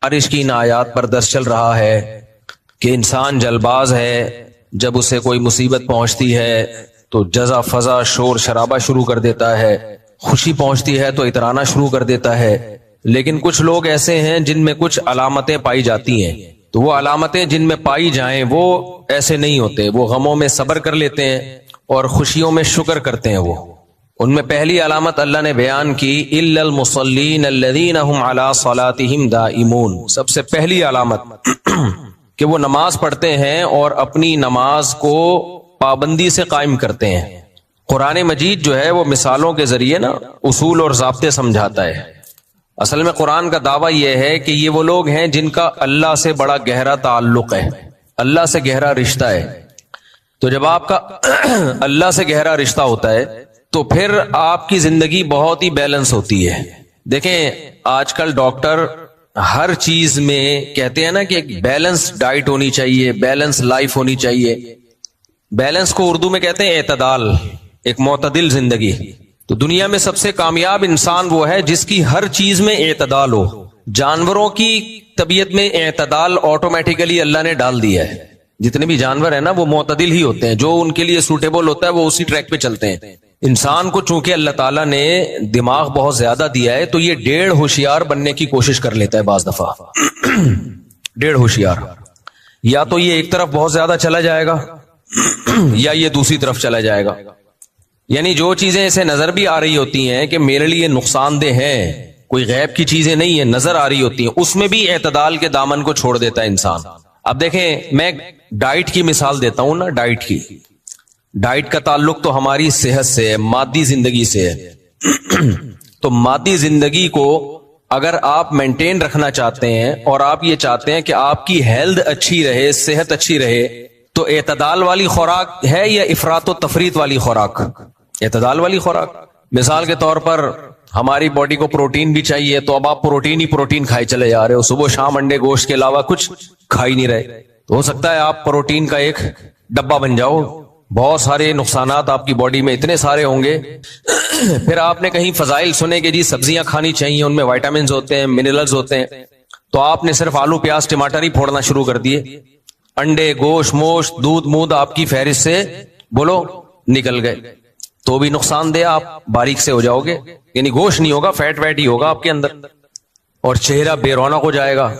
بارش کی ان آیات پر درس چل رہا ہے کہ انسان جلباز ہے، جب اسے کوئی مصیبت پہنچتی ہے تو جزا فضا شور شرابہ شروع کر دیتا ہے، خوشی پہنچتی ہے تو اترانا شروع کر دیتا ہے. لیکن کچھ لوگ ایسے ہیں جن میں کچھ علامتیں پائی جاتی ہیں، تو وہ علامتیں جن میں پائی جائیں وہ ایسے نہیں ہوتے، وہ غموں میں صبر کر لیتے ہیں اور خوشیوں میں شکر کرتے ہیں. وہ ان میں پہلی علامت اللہ نے بیان کی الا المصلین الذین هم علی صلاتهم دائمون. سب سے پہلی علامت کہ وہ نماز پڑھتے ہیں اور اپنی نماز کو پابندی سے قائم کرتے ہیں. قرآن مجید جو ہے وہ مثالوں کے ذریعے نا اصول اور ضابطے سمجھاتا ہے. اصل میں قرآن کا دعویٰ یہ ہے کہ یہ وہ لوگ ہیں جن کا اللہ سے بڑا گہرا تعلق ہے، اللہ سے گہرا رشتہ ہے. تو جب آپ کا اللہ سے گہرا رشتہ ہوتا ہے تو پھر آپ کی زندگی بہت ہی بیلنس ہوتی ہے. دیکھیں آج کل ڈاکٹر ہر چیز میں کہتے ہیں نا کہ ایک بیلنس ڈائٹ ہونی چاہیے، بیلنس لائف ہونی چاہیے. بیلنس کو اردو میں کہتے ہیں اعتدال، ایک معتدل زندگی. تو دنیا میں سب سے کامیاب انسان وہ ہے جس کی ہر چیز میں اعتدال ہو. جانوروں کی طبیعت میں اعتدال آٹومیٹیکلی اللہ نے ڈال دیا ہے. جتنے بھی جانور ہیں نا وہ معتدل ہی ہوتے ہیں، جو ان کے لیے سوٹیبل ہوتا ہے وہ اسی ٹریک پہ چلتے ہیں. انسان کو چونکہ اللہ تعالیٰ نے دماغ بہت زیادہ دیا ہے تو یہ 1.5 ہوشیار بننے کی کوشش کر لیتا ہے بعض دفعہ. 1.5 ہوشیار، یا تو یہ ایک طرف بہت زیادہ چلا جائے گا یا یہ دوسری طرف چلا جائے گا. یعنی جو چیزیں اسے نظر بھی آ رہی ہوتی ہیں کہ میرے لیے نقصان دہ ہیں، کوئی غیب کی چیزیں نہیں ہیں، نظر آ رہی ہوتی ہیں، اس میں بھی اعتدال کے دامن کو چھوڑ دیتا ہے انسان. اب دیکھیں میں ڈائٹ کی مثال دیتا ہوں نا. ڈائٹ کا تعلق تو ہماری صحت سے ہے، مادی زندگی سے ہے. تو مادی زندگی کو اگر آپ مینٹین رکھنا چاہتے ہیں اور آپ یہ چاہتے ہیں کہ آپ کی ہیلتھ اچھی رہے، صحت اچھی رہے، تو اعتدال والی خوراک ہے یا افراط و تفریط والی خوراک؟ اعتدال والی خوراک. مثال کے طور پر ہماری باڈی کو پروٹین بھی چاہیے، تو اب آپ پروٹین کھائے چلے جا رہے ہو، صبح شام انڈے گوشت کے علاوہ کچھ کھا ہی نہیں رہے. تو ہو سکتا ہے آپ پروٹین کا ایک ڈبہ بن جاؤ، بہت سارے نقصانات آپ کی باڈی میں اتنے سارے ہوں گے. پھر آپ نے کہیں فضائل سنے کہ جی سبزیاں کھانی چاہیے، ان میں وائٹامنز ہوتے ہیں، منرلز ہوتے ہیں، تو آپ نے صرف آلو پیاز ٹماٹر ہی پھوڑنا شروع کر دیے. انڈے گوشت موشت دودھ مود آپ کی فہرست سے بولو نکل گئے، تو بھی نقصان دہ، آپ باریک سے ہو جاؤ گے. یعنی گوشت نہیں ہوگا، فیٹ ویٹ ہی ہوگا آپ کے اندر، اور چہرہ بے رونق ہو جائے گا.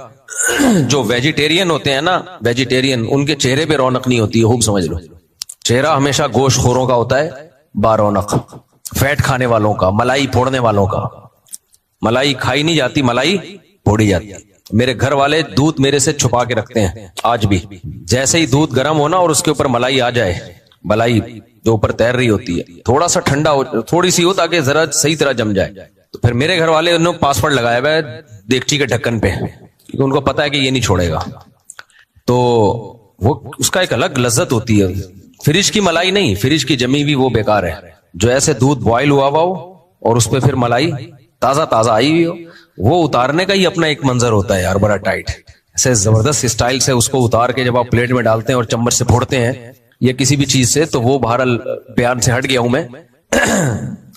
جو ویجیٹیرین ہوتے ہیں نا، ویجیٹیرین، ان کے چہرے پہ رونق نہیں ہوتی ہے، خوب سمجھ لو. چہرہ ہمیشہ گوشت خوروں کا ہوتا ہے با رونق، فیٹ کھانے والوں کا، ملائی پھوڑنے والوں کا. ملائی کھائی نہیں جاتی، ملائی پھوڑی جاتی. میرے گھر والے دودھ میرے سے چھپا کے رکھتے ہیں آج بھی. جیسے ہی دودھ گرم ہونا اور اس کے اوپر ملائی آ جائے، ملائی جو اوپر تیر رہی ہوتی ہے، تھوڑا سا ٹھنڈا ہو، تھوڑی سی ہو تاکہ ذرا صحیح طرح جم جائے، تو پھر میرے گھر والے انہوں نے پاسورڈ لگایا ہوا ہے دیگچی کے ڈھکن پہ، کیونکہ ان کو پتا ہے کہ یہ نہیں چھوڑے گا. تو وہ اس کا ایک الگ لذت ہوتی ہے. فریج کی ملائی نہیں، فریج کی جمی بھی وہ بیکار ہے. جو ایسے دودھ بوائل ہوا ہو اور اس پہ پھر ملائی تازہ آئی ہوئی ہو، وہ اتارنے کا ہی اپنا ایک منظر ہوتا ہے یار، بڑا ٹائٹ ایسے زبردست اسٹائل سے اس کو اتار کے جب آپ پلیٹ میں ڈالتے ہیں اور چمچ سے پھوڑتے ہیں یا کسی بھی چیز سے، تو وہ بہرحال بیان سے ہٹ گیا ہوں میں.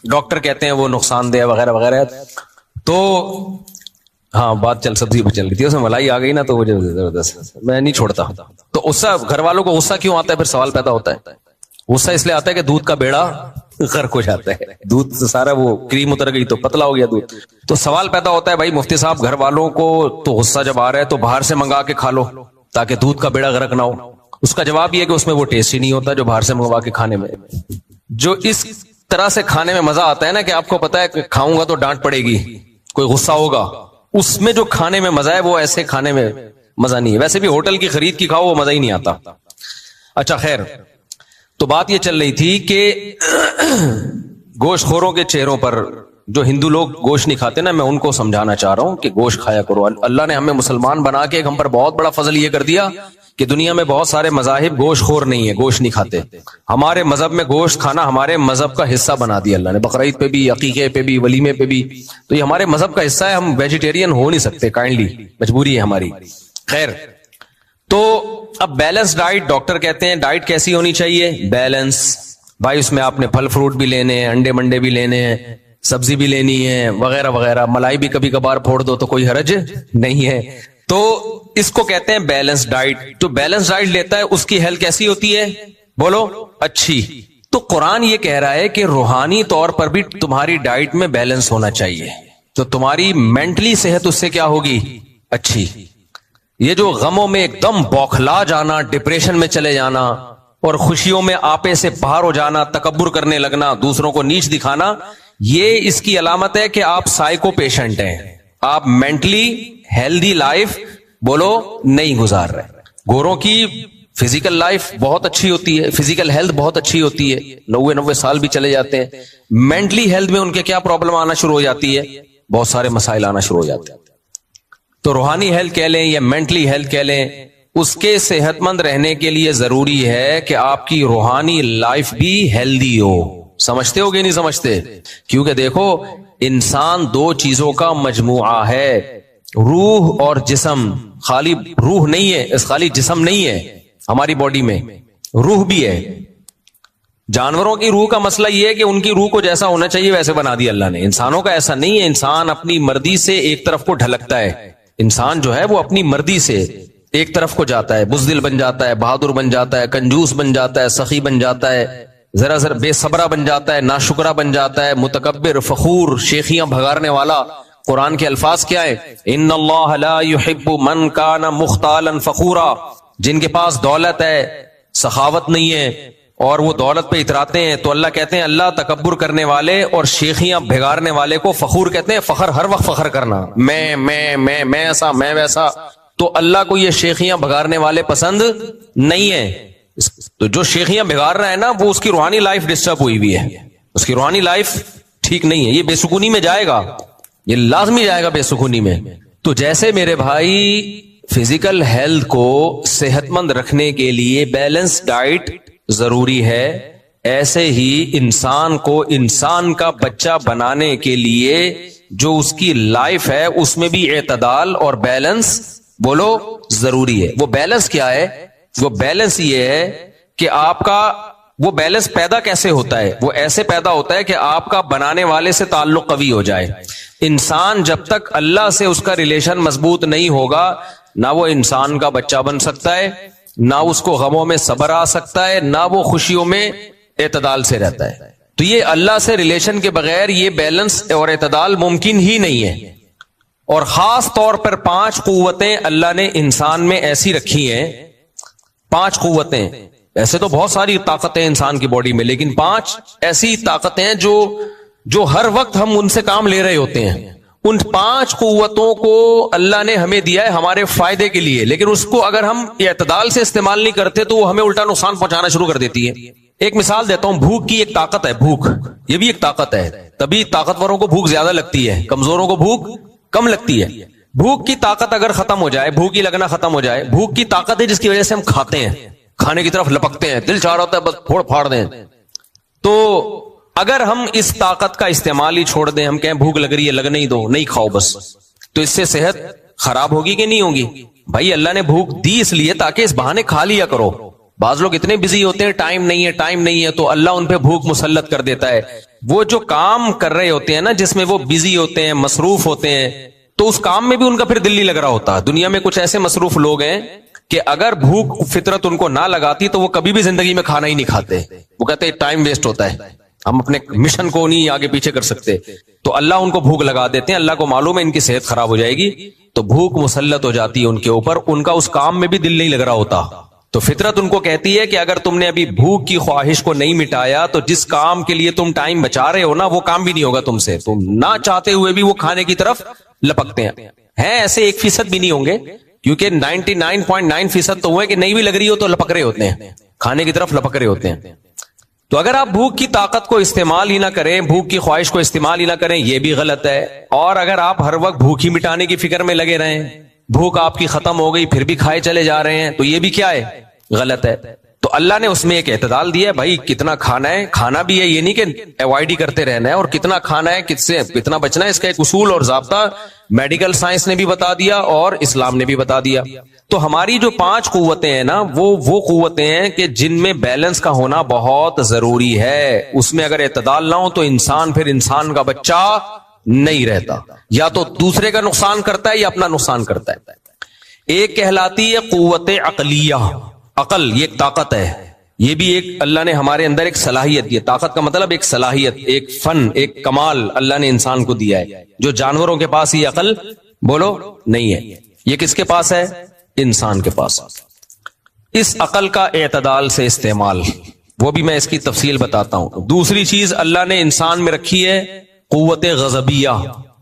ڈاکٹر کہتے ہیں وہ نقصان دہ وغیرہ وغیرہ. تو ہاں بات سبزی پہ چل رہی تھی، اس میں ملائی آ گئی نا تو وہ زبردست، میں نہیں چھوڑتا. تو غصہ، گھر والوں کو غصہ کیوں آتا ہے؟ پھر سوال پیدا ہوتا ہے. غصہ اس لیے آتا ہے کہ دودھ کا بیڑا غرق ہو جاتا ہے، دودھ سارا وہ کریم اتر گئی تو پتلا ہو گیا دودھ. تو سوال پیدا ہوتا ہے بھائی مفتی صاحب گھر والوں کو تو غصہ جب آ رہا ہے تو باہر سے منگا کے کھا لو تاکہ دودھ کا بیڑا غرق نہ ہو. اس کا جواب یہ کہ اس میں وہ ٹیسٹ ہی نہیں ہوتا جو باہر سے منگوا کے کھانے میں. جو اس طرح سے کھانے میں مزہ آتا ہے نا کہ آپ کو پتا ہے کہ کھاؤں گا تو ڈانٹ پڑے گی، کوئی غصہ ہوگا، اس میں جو کھانے میں مزہ ہے وہ ایسے کھانے میں مزہ نہیں ہے. ویسے بھی ہوٹل کی خرید کی کھاؤ وہ مزہ ہی نہیں آتا. اچھا خیر، تو بات یہ چل رہی تھی کہ گوشت خوروں کے چہروں پر، جو ہندو لوگ گوشت نہیں کھاتے نا، میں ان کو سمجھانا چاہ رہا ہوں کہ گوشت کھایا کرو. اللہ نے ہمیں مسلمان بنا کے ہم پر بہت بڑا فضل یہ کر دیا کہ دنیا میں بہت سارے مذاہب گوشت خور نہیں ہے، گوشت نہیں کھاتے. ہمارے مذہب میں گوشت کھانا ہمارے مذہب کا حصہ بنا دیا اللہ نے، بقرعید پہ بھی، عقیقے پہ بھی، ولیمے پہ بھی. تو یہ ہمارے مذہب کا حصہ ہے، ہم ویجیٹیرین ہو نہیں سکتے، کائنڈلی مجبوری ہے ہماری. خیر، تو اب بیلنس ڈائٹ، ڈاکٹر کہتے ہیں ڈائٹ کیسی ہونی چاہیے؟ بیلنس. بھائی اس میں آپ نے پھل فروٹ بھی لینے ہیں، انڈے منڈے بھی لینے ہیں، سبزی بھی لینی ہے، وغیرہ وغیرہ. ملائی بھی کبھی کبھار پھوڑ دو تو کوئی حرج نہیں ہے. تو اس کو کہتے ہیں بیلنس ڈائٹ. جو بیلنس ڈائٹ لیتا ہے اس کی ہیلتھ کیسی ہوتی ہے؟ بولو اچھی. تو قرآن یہ کہہ رہا ہے کہ روحانی طور پر بھی تمہاری ڈائٹ میں بیلنس ہونا چاہیے, تو تمہاری مینٹلی صحت اس سے کیا ہوگی؟ اچھی. یہ جو غموں میں ایک دم بوکھلا جانا, ڈپریشن میں چلے جانا اور خوشیوں میں آپے سے باہر ہو جانا, تکبر کرنے لگنا, دوسروں کو نیچ دکھانا, یہ اس کی علامت ہے کہ آپ سائیکو پیشنٹ ہیں. آپ مینٹلی ہیلدی لائف بولو نہیں گزار رہے. گوروں کی فزیکل لائف بہت اچھی ہوتی ہے, فزیکل ہیلتھ بہت اچھی ہوتی ہے, 90 سال بھی چلے جاتے ہیں. مینٹلی ہیلتھ میں ان کے کیا پرابلم آنا شروع ہو جاتی ہے؟ بہت سارے مسائل آنا شروع ہو جاتے ہیں. تو روحانی ہیلتھ کہہ لیں یا مینٹلی ہیلتھ کہہ لیں, اس کے صحت مند رہنے کے لیے ضروری ہے کہ آپ کی روحانی لائف بھی ہیلدی ہو. سمجھتے ہو کہ نہیں سمجھتے؟ کیونکہ دیکھو انسان دو چیزوں کا مجموعہ ہے, روح اور جسم. خالی روح نہیں ہے, اس خالی جسم نہیں ہے ہماری باڈی میں, روح بھی ہے. جانوروں کی روح کا مسئلہ یہ ہے کہ ان کی روح کو جیسا ہونا چاہیے ویسے بنا دیا اللہ نے. انسانوں کا ایسا نہیں ہے, انسان اپنی مرضی سے ایک طرف کو ڈھلکتا ہے. انسان جو ہے وہ اپنی مرضی سے ایک طرف کو جاتا ہے, بزدل بن جاتا ہے, بہادر بن جاتا ہے, کنجوس بن جاتا ہے, سخی بن جاتا ہے, ذرا ذرا بے صبرہ بن جاتا ہے, ناشکرہ بن جاتا ہے, متکبر, فخور, شیخیاں بھگارنے والا. قرآن کے الفاظ کیا ہے؟ ان اللہ لا يحب من کان مختالا فخورا. جن کے پاس دولت ہے, سخاوت نہیں ہے اور وہ دولت پہ اتراتے ہیں, تو اللہ کہتے ہیں اللہ تکبر کرنے والے اور شیخیاں بھگارنے والے کو فخور کہتے ہیں. فخر ہر وقت فخر کرنا, میں ایسا, میں ویسا. تو اللہ کو یہ شیخیاں بھگارنے والے پسند نہیں ہے. تو جو شیخیاں بھگار رہا ہے نا, وہ اس کی روحانی لائف ڈسٹرب ہوئی ہوئی ہے, اس کی روحانی لائف ٹھیک نہیں ہے. یہ بے سکونی میں جائے گا, یہ لازمی جائے گا بے سکونی میں. تو جیسے میرے بھائی فزیکل ہیلتھ کو صحت مند رکھنے کے لیے بیلنس ڈائٹ ضروری ہے, ایسے ہی انسان کو انسان کا بچہ بنانے کے لیے جو اس کی لائف ہے اس میں بھی اعتدال اور بیلنس بولو ضروری ہے. وہ بیلنس کیا ہے؟ وہ بیلنس یہ ہے کہ آپ کا وہ بیلنس پیدا کیسے ہوتا ہے؟ وہ ایسے پیدا ہوتا ہے کہ آپ کا بنانے والے سے تعلق قوی ہو جائے. انسان جب تک اللہ سے اس کا ریلیشن مضبوط نہیں ہوگا, نہ وہ انسان کا بچہ بن سکتا ہے, نہ اس کو غموں میں صبر آ سکتا ہے, نہ وہ خوشیوں میں اعتدال سے رہتا ہے. تو یہ اللہ سے ریلیشن کے بغیر یہ بیلنس اور اعتدال ممکن ہی نہیں ہے. اور خاص طور پر 5 قوتیں اللہ نے انسان میں ایسی رکھی ہیں, 5 قوتیں. ایسے تو بہت ساری طاقتیں انسان کی باڈی میں, لیکن 5 ایسی طاقتیں ہیں جو ہر وقت ہم ان سے کام لے رہے ہوتے ہیں. ان 5 قوتوں کو اللہ نے ہمیں دیا ہے ہمارے فائدے کے لیے, لیکن اس کو اگر ہم اعتدال سے استعمال نہیں کرتے تو وہ ہمیں الٹا نقصان پہنچانا شروع کر دیتی ہے. ایک مثال دیتا ہوں, بھوک کی ایک طاقت ہے, بھوک یہ بھی ایک طاقت ہے. تبھی طاقتوروں کو بھوک زیادہ لگتی ہے, کمزوروں کو بھوک کم لگتی ہے. بھوک کی طاقت اگر ختم ہو جائے, بھوک ہی لگنا ختم ہو جائے, بھوک کی طاقت ہے جس کی وجہ سے ہم کھاتے ہیں, کھانے کی طرف لپکتے ہیں, دل چاہ رہا ہوتا ہے بس پھوڑ پھاڑ دیں. تو اگر ہم اس طاقت کا استعمال ہی چھوڑ دیں, ہم کہیں بھوک لگ رہی ہے لگنے ہی دو, نہیں کھاؤ بس, تو اس سے صحت خراب ہوگی کہ نہیں ہوگی؟ بھائی اللہ نے بھوک دی اس لیے تاکہ اس بہانے کھا لیا کرو. بعض لوگ اتنے بزی ہوتے ہیں, ٹائم نہیں ہے, تو اللہ ان پہ بھوک مسلط کر دیتا ہے. وہ جو کام کر رہے ہوتے ہیں نا, جس میں وہ بزی ہوتے ہیں, مصروف ہوتے ہیں, تو اس کام میں بھی ان کا پھر دل نہیں لگ رہا ہوتا. دنیا میں کچھ ایسے مصروف لوگ ہیں کہ اگر بھوک فطرت ان کو نہ لگاتی تو وہ کبھی بھی زندگی میں کھانا ہی نہیں کھاتے. وہ کہتے ہیں ٹائم ویسٹ ہوتا ہے, ہم اپنے مشن کو نہیں آگے پیچھے کر سکتے. تو اللہ ان کو بھوک لگا دیتے ہیں, اللہ کو معلوم ہے ان کی صحت خراب ہو جائے گی, تو بھوک مسلط ہو جاتی ہے ان کے اوپر, ان کا اس کام میں بھی دل نہیں لگ رہا ہوتا. تو فطرت ان کو کہتی ہے کہ اگر تم نے ابھی بھوک کی خواہش کو نہیں مٹایا تو جس کام کے لیے تم ٹائم بچا رہے ہو نا, وہ کام بھی نہیں ہوگا تم سے. تم نہ چاہتے ہوئے بھی وہ کھانے کی طرف لپکتے ہیں. ایسے 1% بھی نہیں ہوں گے, کیونکہ 99.9% تو ہوئے کہ نہیں بھی لگ رہی ہو تو لپک رہے ہوتے ہیں, کھانے کی طرف لپک رہے ہوتے ہیں. تو اگر آپ بھوک کی طاقت کو استعمال ہی نہ کریں, بھوک کی خواہش کو استعمال ہی نہ کریں, یہ بھی غلط ہے. اور اگر آپ ہر وقت بھوک ہی مٹانے کی فکر میں لگے رہیں, بھوک آپ کی ختم ہو گئی پھر بھی کھائے چلے جا رہے ہیں, تو یہ بھی کیا ہے؟ غلط ہے. تو اللہ نے اس میں ایک اعتدال دیا ہے, بھائی کتنا کھانا ہے, کھانا بھی ہے, یہ نہیں کہ اوائڈ ہی کرتے رہنا ہے, اور کتنا کھانا ہے, کس سے کتنا بچنا ہے, اس کا ایک اصول اور ضابطہ میڈیکل سائنس نے بھی بتا دیا اور اسلام نے بھی بتا دیا. تو ہماری جو 5 قوتیں ہیں نا, وہ قوتیں ہیں کہ جن میں بیلنس کا ہونا بہت ضروری ہے. اس میں اگر اعتدال نہ ہو تو انسان پھر انسان کا بچہ نہیں رہتا, یا تو دوسرے کا نقصان کرتا ہے یا اپنا نقصان کرتا ہے. ایک کہلاتی ہے قوت عقلیہ. عقل یہ ایک طاقت ہے, یہ بھی ایک اللہ نے ہمارے اندر ایک صلاحیت دی ہے. طاقت کا مطلب ایک صلاحیت, ایک فن, ایک کمال اللہ نے انسان کو دیا ہے, جو جانوروں کے پاس یہ عقل بولو نہیں ہے. یہ کس کے پاس ہے؟ انسان کے پاس. اس عقل کا اعتدال سے استعمال, وہ بھی میں اس کی تفصیل بتاتا ہوں. دوسری چیز اللہ نے انسان میں رکھی ہے قوت غضبیہ,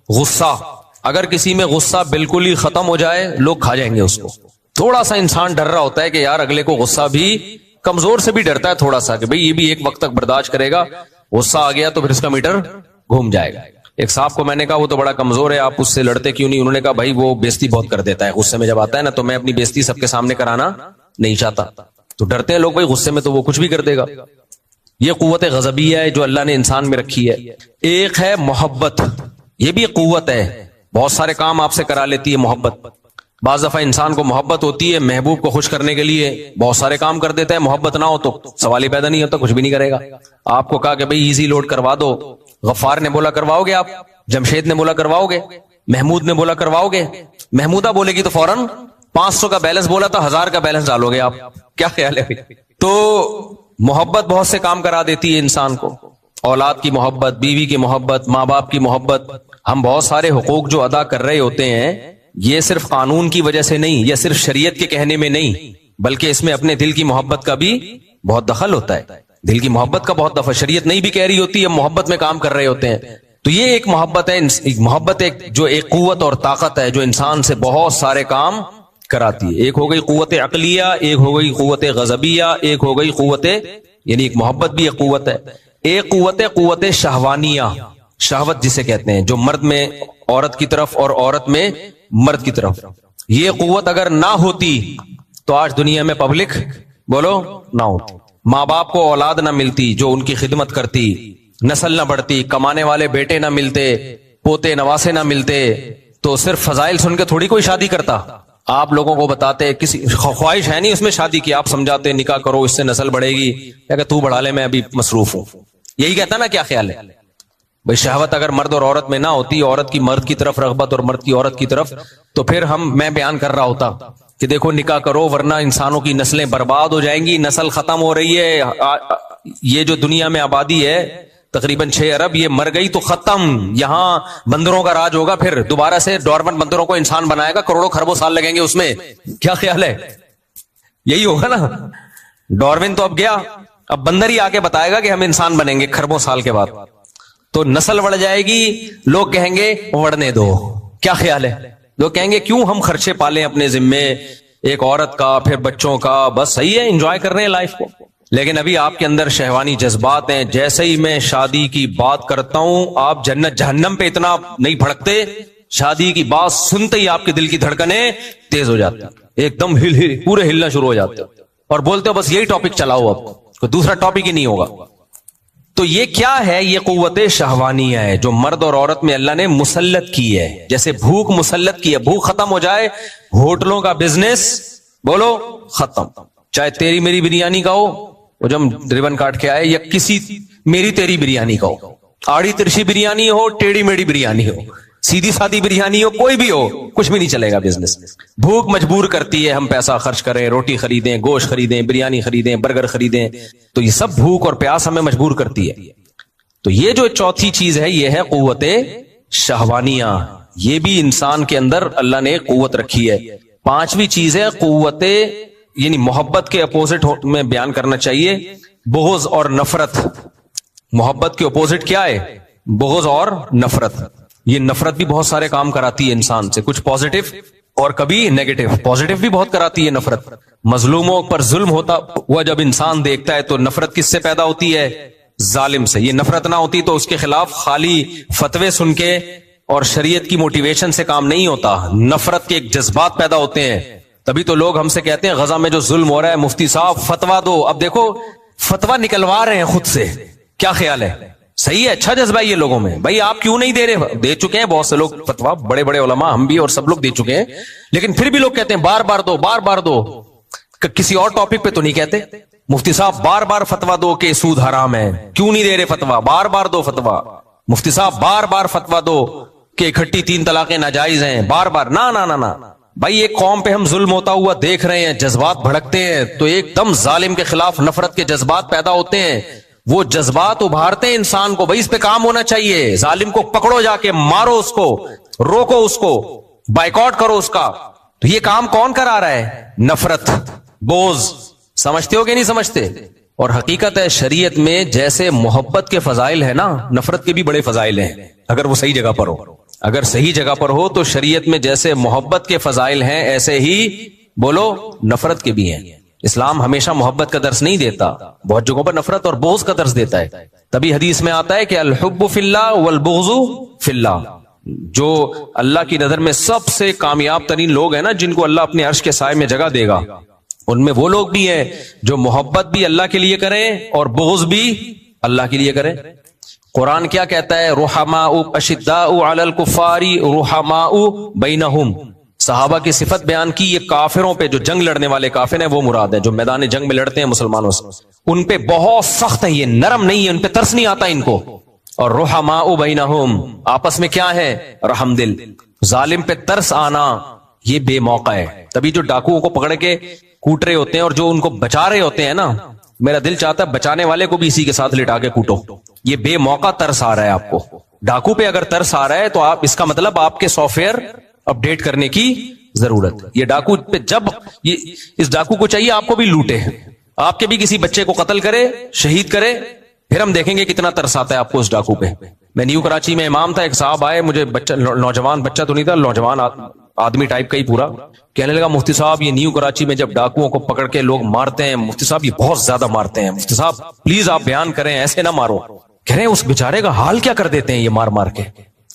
غصہ. اگر کسی میں غصہ بالکل ہی ختم ہو جائے, لوگ کھا جائیں گے اس کو. تھوڑا سا انسان ڈر رہا ہوتا ہے کہ یار اگلے کو غصہ بھی, کمزور سے بھی ڈرتا ہے تھوڑا سا کہ بھئی یہ بھی ایک وقت تک برداشت کرے گا, غصہ آ گیا تو پھر اس کا میٹر گھوم جائے گا. ایک صاحب کو میں نے کہا وہ تو بڑا کمزور ہے, آپ اس سے لڑتے کیوں نہیں؟ انہوں نے کہا بھائی وہ بےزتی بہت کر دیتا ہے, غصے میں جب آتا ہے نا تو میں اپنی بےزتی سب کے سامنے کرانا نہیں چاہتا. تو ڈرتے ہیں لوگ بھائی غصے میں تو وہ کچھ بھی کر دے گا. یہ قوت غضبیہ ہے جو اللہ نے انسان میں رکھی ہے. ایک ہے محبت, یہ بھی قوت ہے, بہت سارے کام آپ سے کرا لیتی ہے محبت. بعض دفعہ انسان کو محبت ہوتی ہے محبوب کو خوش کرنے کے لیے, بہت سارے کام کر دیتا ہے. محبت نہ ہو تو سوال ہی پیدا نہیں ہوتا, کچھ بھی نہیں کرے گا. آپ کو کہا کہ بھئی ایزی لوڈ کروا دو, غفار نے بولا کرواؤ گے آپ, جمشید نے بولا کرواؤ گے, محمود نے بولا کرواؤ گے. محمودہ بولے گی تو فوراً 500 کا بیلنس بولا تھا 1000 کا بیلنس ڈالو گے آپ. کیا خیال ہے؟ تو محبت بہت سے کام کرا دیتی ہے انسان کو. اولاد کی محبت, بیوی کی محبت, ماں باپ کی محبت. ہم بہت سارے حقوق جو ادا کر رہے ہوتے ہیں یہ صرف قانون کی وجہ سے نہیں, یا صرف شریعت کے کہنے میں نہیں, بلکہ اس میں اپنے دل کی محبت کا بھی بہت دخل ہوتا ہے. دل کی محبت کا بہت دفعہ شریعت نہیں بھی کہہ رہی ہوتی, ہم محبت میں کام کر رہے ہوتے ہیں. تو یہ ایک محبت ہے, محبت ایک جو ایک قوت اور طاقت ہے جو انسان سے بہت سارے کام کراتی ہے. ایک ہو گئی قوت عقلیہ, ایک ہو گئی قوت غضبیہ, ایک ہو گئی قوت, یعنی ایک محبت بھی ایک قوت ہے. ایک قوت شہوانیہ, شہوت جسے کہتے ہیں, جو مرد میں عورت کی طرف اور عورت میں مرد کی طرف. یہ قوت اگر نہ ہوتی تو آج دنیا میں پبلک بولو نہ ہوتی, ماں باپ کو اولاد نہ ملتی جو ان کی خدمت کرتی, نسل نہ بڑھتی, کمانے والے بیٹے نہ ملتے, پوتے نواسے نہ ملتے. تو صرف فضائل سن کے تھوڑی کوئی شادی کرتا. آپ لوگوں کو بتاتے, کسی خواہش ہے نہیں اس میں شادی کی, آپ سمجھاتے نکاح کرو اس سے نسل بڑھے گی, کہ تو بڑھا لے میں ابھی مصروف ہوں. یہی کہتا نا, کیا خیال ہے بھئی؟ شہوت اگر مرد اور عورت میں نہ ہوتی, عورت کی مرد کی طرف رغبت اور مرد کی عورت کی طرف, تو پھر میں بیان کر رہا ہوتا کہ دیکھو نکاح کرو ورنہ انسانوں کی نسلیں برباد ہو جائیں گی, نسل ختم ہو رہی ہے. یہ جو دنیا میں آبادی ہے تقریباً 6 ارب, یہ مر گئی تو ختم. یہاں بندروں کا راج ہوگا, پھر دوبارہ سے ڈورمنٹ بندروں کو انسان بنائے گا, کروڑوں خربوں سال لگیں گے اس میں. کیا خیال ہے؟ یہی ہوگا نا. ڈارون تو اب گیا, اب بندر ہی آ کے بتائے گا کہ ہم انسان بنیں گے خربوں سال کے بعد. تو نسل بڑھ جائے گی, لوگ کہیں گے بڑھنے دو. کیا خیال ہے؟ لوگ کہیں گے کیوں ہم خرچے پالیں اپنے ذمے, ایک عورت کا پھر بچوں کا, بس صحیح ہے انجوائے کر رہے ہیں لائف کو. لیکن ابھی آپ کے اندر شہوانی جذبات ہیں. جیسے ہی میں شادی کی بات کرتا ہوں آپ جنت جہنم پہ اتنا نہیں بھڑکتے, شادی کی بات سنتے ہی آپ کے دل کی دھڑکنیں تیز ہو جاتی, ایک دم پورے ہلنا شروع ہو جاتے اور بولتے ہو بس یہی ٹاپک چلاؤ, اب کوئی دوسرا ٹاپک ہی نہیں ہوگا. تو یہ کیا ہے؟ یہ قوت شہوانیہ ہے جو مرد اور عورت میں اللہ نے مسلط کی ہے. جیسے بھوک مسلط کی ہے, بھوک ختم ہو جائے, ہوٹلوں کا بزنس بولو ختم. چاہے تیری میری بریانی کا ہو, وہ جو ہم ریبن کاٹ کے آئے, یا کسی میری تیری بریانی کا ہو, آڑی ترشی بریانی ہو, ٹیڑھی میڑھی بریانی ہو, سیدھی سادی بریانی ہو, کوئی بھی ہو, کچھ بھی نہیں چلے گا بزنس. بھوک مجبور کرتی ہے ہم پیسہ خرچ کریں, روٹی خریدیں, گوشت خریدیں, بریانی خریدیں, برگر خریدیں. تو یہ سب بھوک اور پیاس ہمیں مجبور کرتی ہے. تو یہ جو چوتھی چیز ہے یہ ہے قوت شہوانیہ. یہ بھی انسان کے اندر اللہ نے قوت رکھی ہے. پانچویں چیز ہے قوت, یعنی محبت کے اپوزٹ میں بیان کرنا چاہیے, بغض اور نفرت. محبت کے اپوزٹ کیا ہے؟ بغض اور نفرت. یہ نفرت بھی بہت سارے کام کراتی ہے انسان سے, کچھ پازیٹو اور کبھی نیگیٹو. پازیٹو بھی بہت کراتی ہے نفرت. مظلوموں پر ظلم ہوتا ہوا جب انسان دیکھتا ہے تو نفرت کس سے پیدا ہوتی ہے؟ ظالم سے. یہ نفرت نہ ہوتی تو اس کے خلاف خالی فتوے سن کے اور شریعت کی موٹیویشن سے کام نہیں ہوتا. نفرت کے ایک جذبات پیدا ہوتے ہیں. تبھی تو لوگ ہم سے کہتے ہیں غزہ میں جو ظلم ہو رہا ہے مفتی صاحب فتوا دو. اب دیکھو فتوا نکلوا رہے ہیں خود سے. کیا خیال ہے؟ صحیح ہے, اچھا جذبہ یہ لوگوں میں. بھائی آپ کیوں نہیں دے رہے؟ دے چکے ہیں بہت سے لوگ فتوا, بڑے بڑے علماء, ہم بھی اور سب لوگ دے چکے ہیں. لیکن پھر بھی لوگ کہتے ہیں بار بار دو, بار بار دو. کسی اور ٹاپک پہ تو نہیں کہتے مفتی صاحب بار بار فتوا دو کہ سود حرام ہے. کیوں نہیں دے رہے فتوا؟ بار بار دو فتوا. مفتی صاحب بار بار فتوا دو کہ اکٹھی 3 طلاقیں ناجائز ہیں. بار بار. نہ بھائی ایک قوم پہ ہم ظلم ہوتا ہوا دیکھ رہے ہیں، جذبات بھڑکتے ہیں تو ایک دم ظالم کے خلاف نفرت کے جذبات پیدا ہوتے ہیں، وہ جذبات ابھارتے ہیں انسان کو، بھائی اس پہ کام ہونا چاہیے، ظالم کو پکڑو، جا کے مارو اس کو، روکو اس کو، بائیکاٹ کرو اس کا۔ تو یہ کام کون کرا رہا ہے؟ نفرت، بغض۔ سمجھتے ہو کہ نہیں سمجھتے؟ اور حقیقت ہے شریعت میں جیسے محبت کے فضائل ہے نا، نفرت کے بھی بڑے فضائل ہیں، اگر وہ صحیح جگہ پر ہو۔ اگر صحیح جگہ پر ہو تو شریعت میں جیسے محبت کے فضائل ہیں ایسے ہی بولو نفرت کے بھی ہیں۔ اسلام ہمیشہ محبت کا درس نہیں دیتا، بہت جگہوں پر نفرت اور بغض کا درس دیتا ہے۔ تبھی حدیث میں آتا ہے کہ الحب فی اللہ والبغض فی اللہ، جو اللہ کی نظر میں سب سے کامیاب ترین لوگ ہیں نا، جن کو اللہ اپنے عرش کے سائے میں جگہ دے گا، ان میں وہ لوگ بھی ہیں جو محبت بھی اللہ کے لیے کریں اور بغض بھی اللہ کے لیے کریں۔ قرآن کیا کہتا ہے؟ رحماء اشداء علی الکفار رحماء بینہم۔ صحابہ کی صفت بیان کی، یہ کافروں پہ، جو جنگ لڑنے والے کافر ہیں وہ مراد ہیں، جو میدان جنگ میں لڑتے ہیں مسلمانوں سے، ان پہ بہت سخت ہیں، یہ نرم نہیں ہے، ان پہ ترس نہیں آتا ان کو۔ اور رحماء بینہم، آپس میں کیا ہے؟ رحم دل۔ ظالم پہ ترس آنا یہ بے موقع ہے۔ تبھی جو ڈاکوؤں کو پکڑ کے کوٹ رہے ہوتے ہیں اور جو ان کو بچا رہے ہوتے ہیں نا، میرا دل چاہتا ہے بچانے والے کو بھی اسی کے ساتھ لٹا کے کوٹو۔ یہ بے موقع ترس آ رہا ہے آپ کو، ڈاکو پہ اگر ترس آ رہا ہے تو آپ، اس کا مطلب آپ کے سافٹ ویئر اپڈیٹ کرنے کی ضرورت۔ یہ ڈاکو پہ جب اس ڈاکو کو چاہیے آپ کو بھی لوٹے، آپ کے بھی کسی بچے کو قتل کرے، شہید کرے، پھر ہم دیکھیں گے کتنا ترس آتا ہے آپ کو اس ڈاکو پہ۔ میں نیو کراچی میں امام تھا، ایک صاحب آئے، مجھے بچہ، نوجوان بچہ تو نہیں تھا، نوجوان آدمی ٹائپ کا ہی پورا، کہنے لگا مفتی صاحب یہ نیو کراچی میں جب ڈاکوؤں کو پکڑ کے لوگ مارتے ہیں، مفتی صاحب یہ بہت زیادہ مارتے ہیں، مفتی صاحب پلیز آپ بیان کریں، ایسے نہ مارو۔ کہہ رہے ہیں اس بیچارے کا حال کیا کر دیتے ہیں یہ مار مار کے۔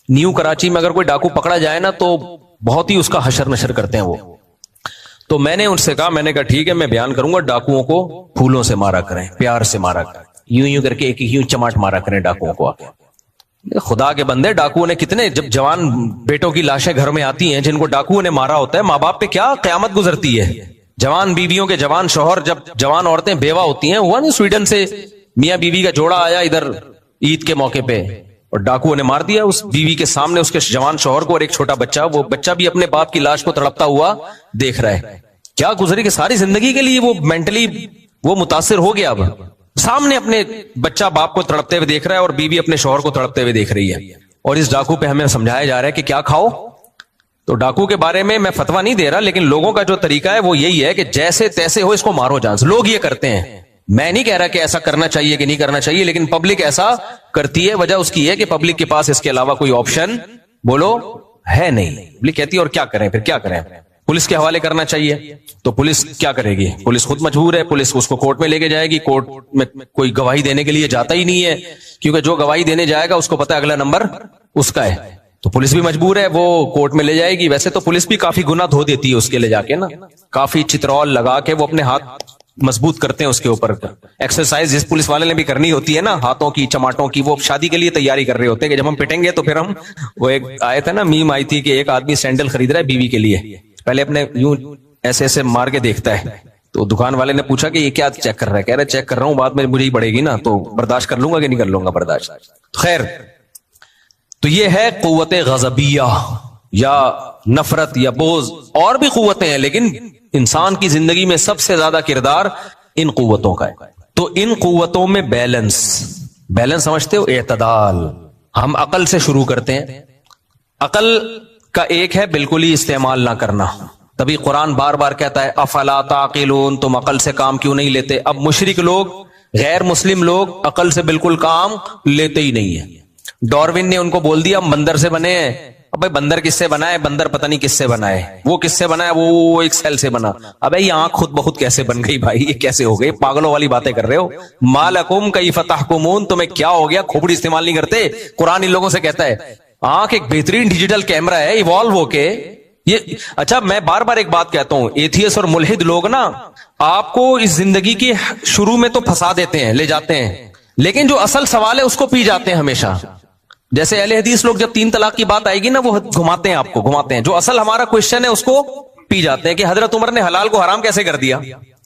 نیو کراچی میں اگر کوئی ڈاکو پکڑا جائے نا تو بہت ہی اس کا حشر نشر کرتے ہیں وہ۔ تو میں نے ان سے کہا، میں نے کہا ٹھیک ہے میں بیان کروں گا، ڈاکوؤں کو پھولوں سے مارا کریں، پیار سے مارا کریں، یوں یوں کر کے ایک یوں چماٹ مارا کریں ڈاکوؤں کو آ کے۔ خدا کے بندے، ڈاکوؤں نے کتنے، جب جوان بیٹوں کی لاشیں گھر میں آتی ہیں جن کو ڈاکوؤں نے مارا ہوتا ہے، ماں باپ پہ کیا قیامت گزرتی ہے۔ جوان بیویوں کے جوان شوہر، جب جوان عورتیں بیوہ ہوتی ہیں، ہوا نا سویڈن سے میاں بیوی کا جوڑا آیا ادھر عید کے موقع پہ، اور ڈاکوؤں نے مار دیا اس بیوی کے سامنے اس کے جوان شوہر کو، اور ایک چھوٹا بچہ، وہ بچہ بھی اپنے باپ کی لاش کو تڑپتا ہوا دیکھ رہا ہے۔ کیا گزری کہ ساری زندگی کے لیے وہ مینٹلی وہ متاثر ہو گیا، اب سامنے اپنے بچہ باپ کو تڑپتے ہوئے دیکھ رہا ہے اور بیوی اپنے شوہر کو تڑپتے ہوئے دیکھ رہی ہے، اور اس ڈاکو پہ ہمیں سمجھایا جا رہا ہے کہ کیا کھاؤ۔ تو ڈاکو کے بارے میں فتویٰ نہیں دے رہا، لیکن لوگوں کا جو طریقہ ہے وہ یہی ہے کہ جیسے تیسے ہو اس کو مارو جان سے۔ لوگ یہ کرتے ہیں، میں نہیں کہہ رہا کہ ایسا کرنا چاہیے کہ نہیں کرنا چاہیے، لیکن پبلک ایسا کرتی ہے۔ وجہ اس کی ہے کہ پبلک کے پاس اس کے علاوہ کوئی آپشن بولو ہے نہیں۔ پبلک کہتی ہے اور کیا کریں، پھر کیا کریں، پولیس کے حوالے کرنا چاہیے، تو پولیس کیا کرے گی؟ پولیس خود مجبور ہے، پولیس اس کو کورٹ میں لے کے جائے گی، کورٹ میں کوئی گواہی دینے کے لیے جاتا ہی نہیں ہے، کیونکہ جو گواہی دینے جائے گا اس کو پتا ہے اگلا نمبر اس کا ہے، تو پولیس بھی مجبور ہے، وہ کورٹ میں لے جائے گی۔ ویسے تو پولیس بھی کافی گنا دھو دیتی ہے اس کے لے جا کے نا، کافی چترول لگا کے وہ اپنے ہاتھ مضبوط کرتے ہیں اس کے اوپر۔ ایکسرسائز جس پولیس والے نے بھی کرنی ہوتی ہے نا، ہاتھوں کی، چماٹوں کی، وہ شادی کے لیے تیاری کر رہے ہوتے ہیں کہ جب ہم پٹیں گے تو پھر ہم، وہ ایک آئے تھا نا، میم آئی تھی کہ ایک آدمی سینڈل خرید رہا ہے بیوی کے لیے، پہلے اپنے یوں ایسے ایسے مار کے دیکھتا ہے، تو دکان والے نے پوچھا کہ یہ کیا چیک کر رہا ہے؟ کہہ رہا ہے چیک کر رہا ہوں، بعد میں مجھے ہی پڑے گی نا، تو برداشت کر لوں گا کہ نہیں کر لوں گا برداشت۔ خیر، تو یہ ہے قوت غضبیہ یا نفرت یا بغض، اور بھی قوتیں ہیں، لیکن انسان کی زندگی میں سب سے زیادہ کردار ان قوتوں کا ہے۔ تو ان قوتوں میں بیلنس سمجھتے ہو؟ اعتدال۔ ہم عقل سے شروع کرتے ہیں، عقل کا ایک ہے بالکل ہی استعمال نہ کرنا، تبھی قرآن بار بار کہتا ہے افلا تعقلون، تم عقل سے کام کیوں نہیں لیتے؟ اب مشرک لوگ، غیر مسلم لوگ عقل سے بالکل کام لیتے ہی نہیں ہیں۔ ڈاروین نے ان کو بول دیا ہم بندر سے بنے ہیں، اب بھائی بندر کس سے بنا ہے؟ بندر پتہ نہیں کس سے بنا ہے، وہ کس سے بنا ہے؟ وہ ایک سیل سے بنا۔ ابے یہ آنکھ خود بخود کیسے بن گئی بھائی؟ یہ کیسے ہو گئی؟ پاگلوں والی باتیں کر رہے ہو۔ مالکم کیف تحکمون، تمہیں کیا ہو گیا؟ کھوپڑی استعمال نہیں کرتے؟ قرآن ان لوگوں سے کہتا ہے آنکھ ایک بہترین ڈیجیٹل کیمرہ ہے، ایوالو ہو کے یہ۔ اچھا میں بار بار ایک بات کہتا ہوں، ایتھیس اور ملحد لوگ نا آپ کو اس زندگی کی شروع میں تو پھنسا دیتے ہیں، لے جاتے ہیں، لیکن جو اصل سوال ہے اس کو پی جاتے ہیں ہمیشہ۔ جیسے اہل حدیث لوگ جب 3 طلاق کی بات آئے گی نا، وہ گھماتے ہیں، آپ کو گھماتے ہیں، جو اصل ہمارا کوشچن ہے اس کو پی جاتے ہیں کہ حضرت عمر نے حلال کو حرام کیسے کر دیا؟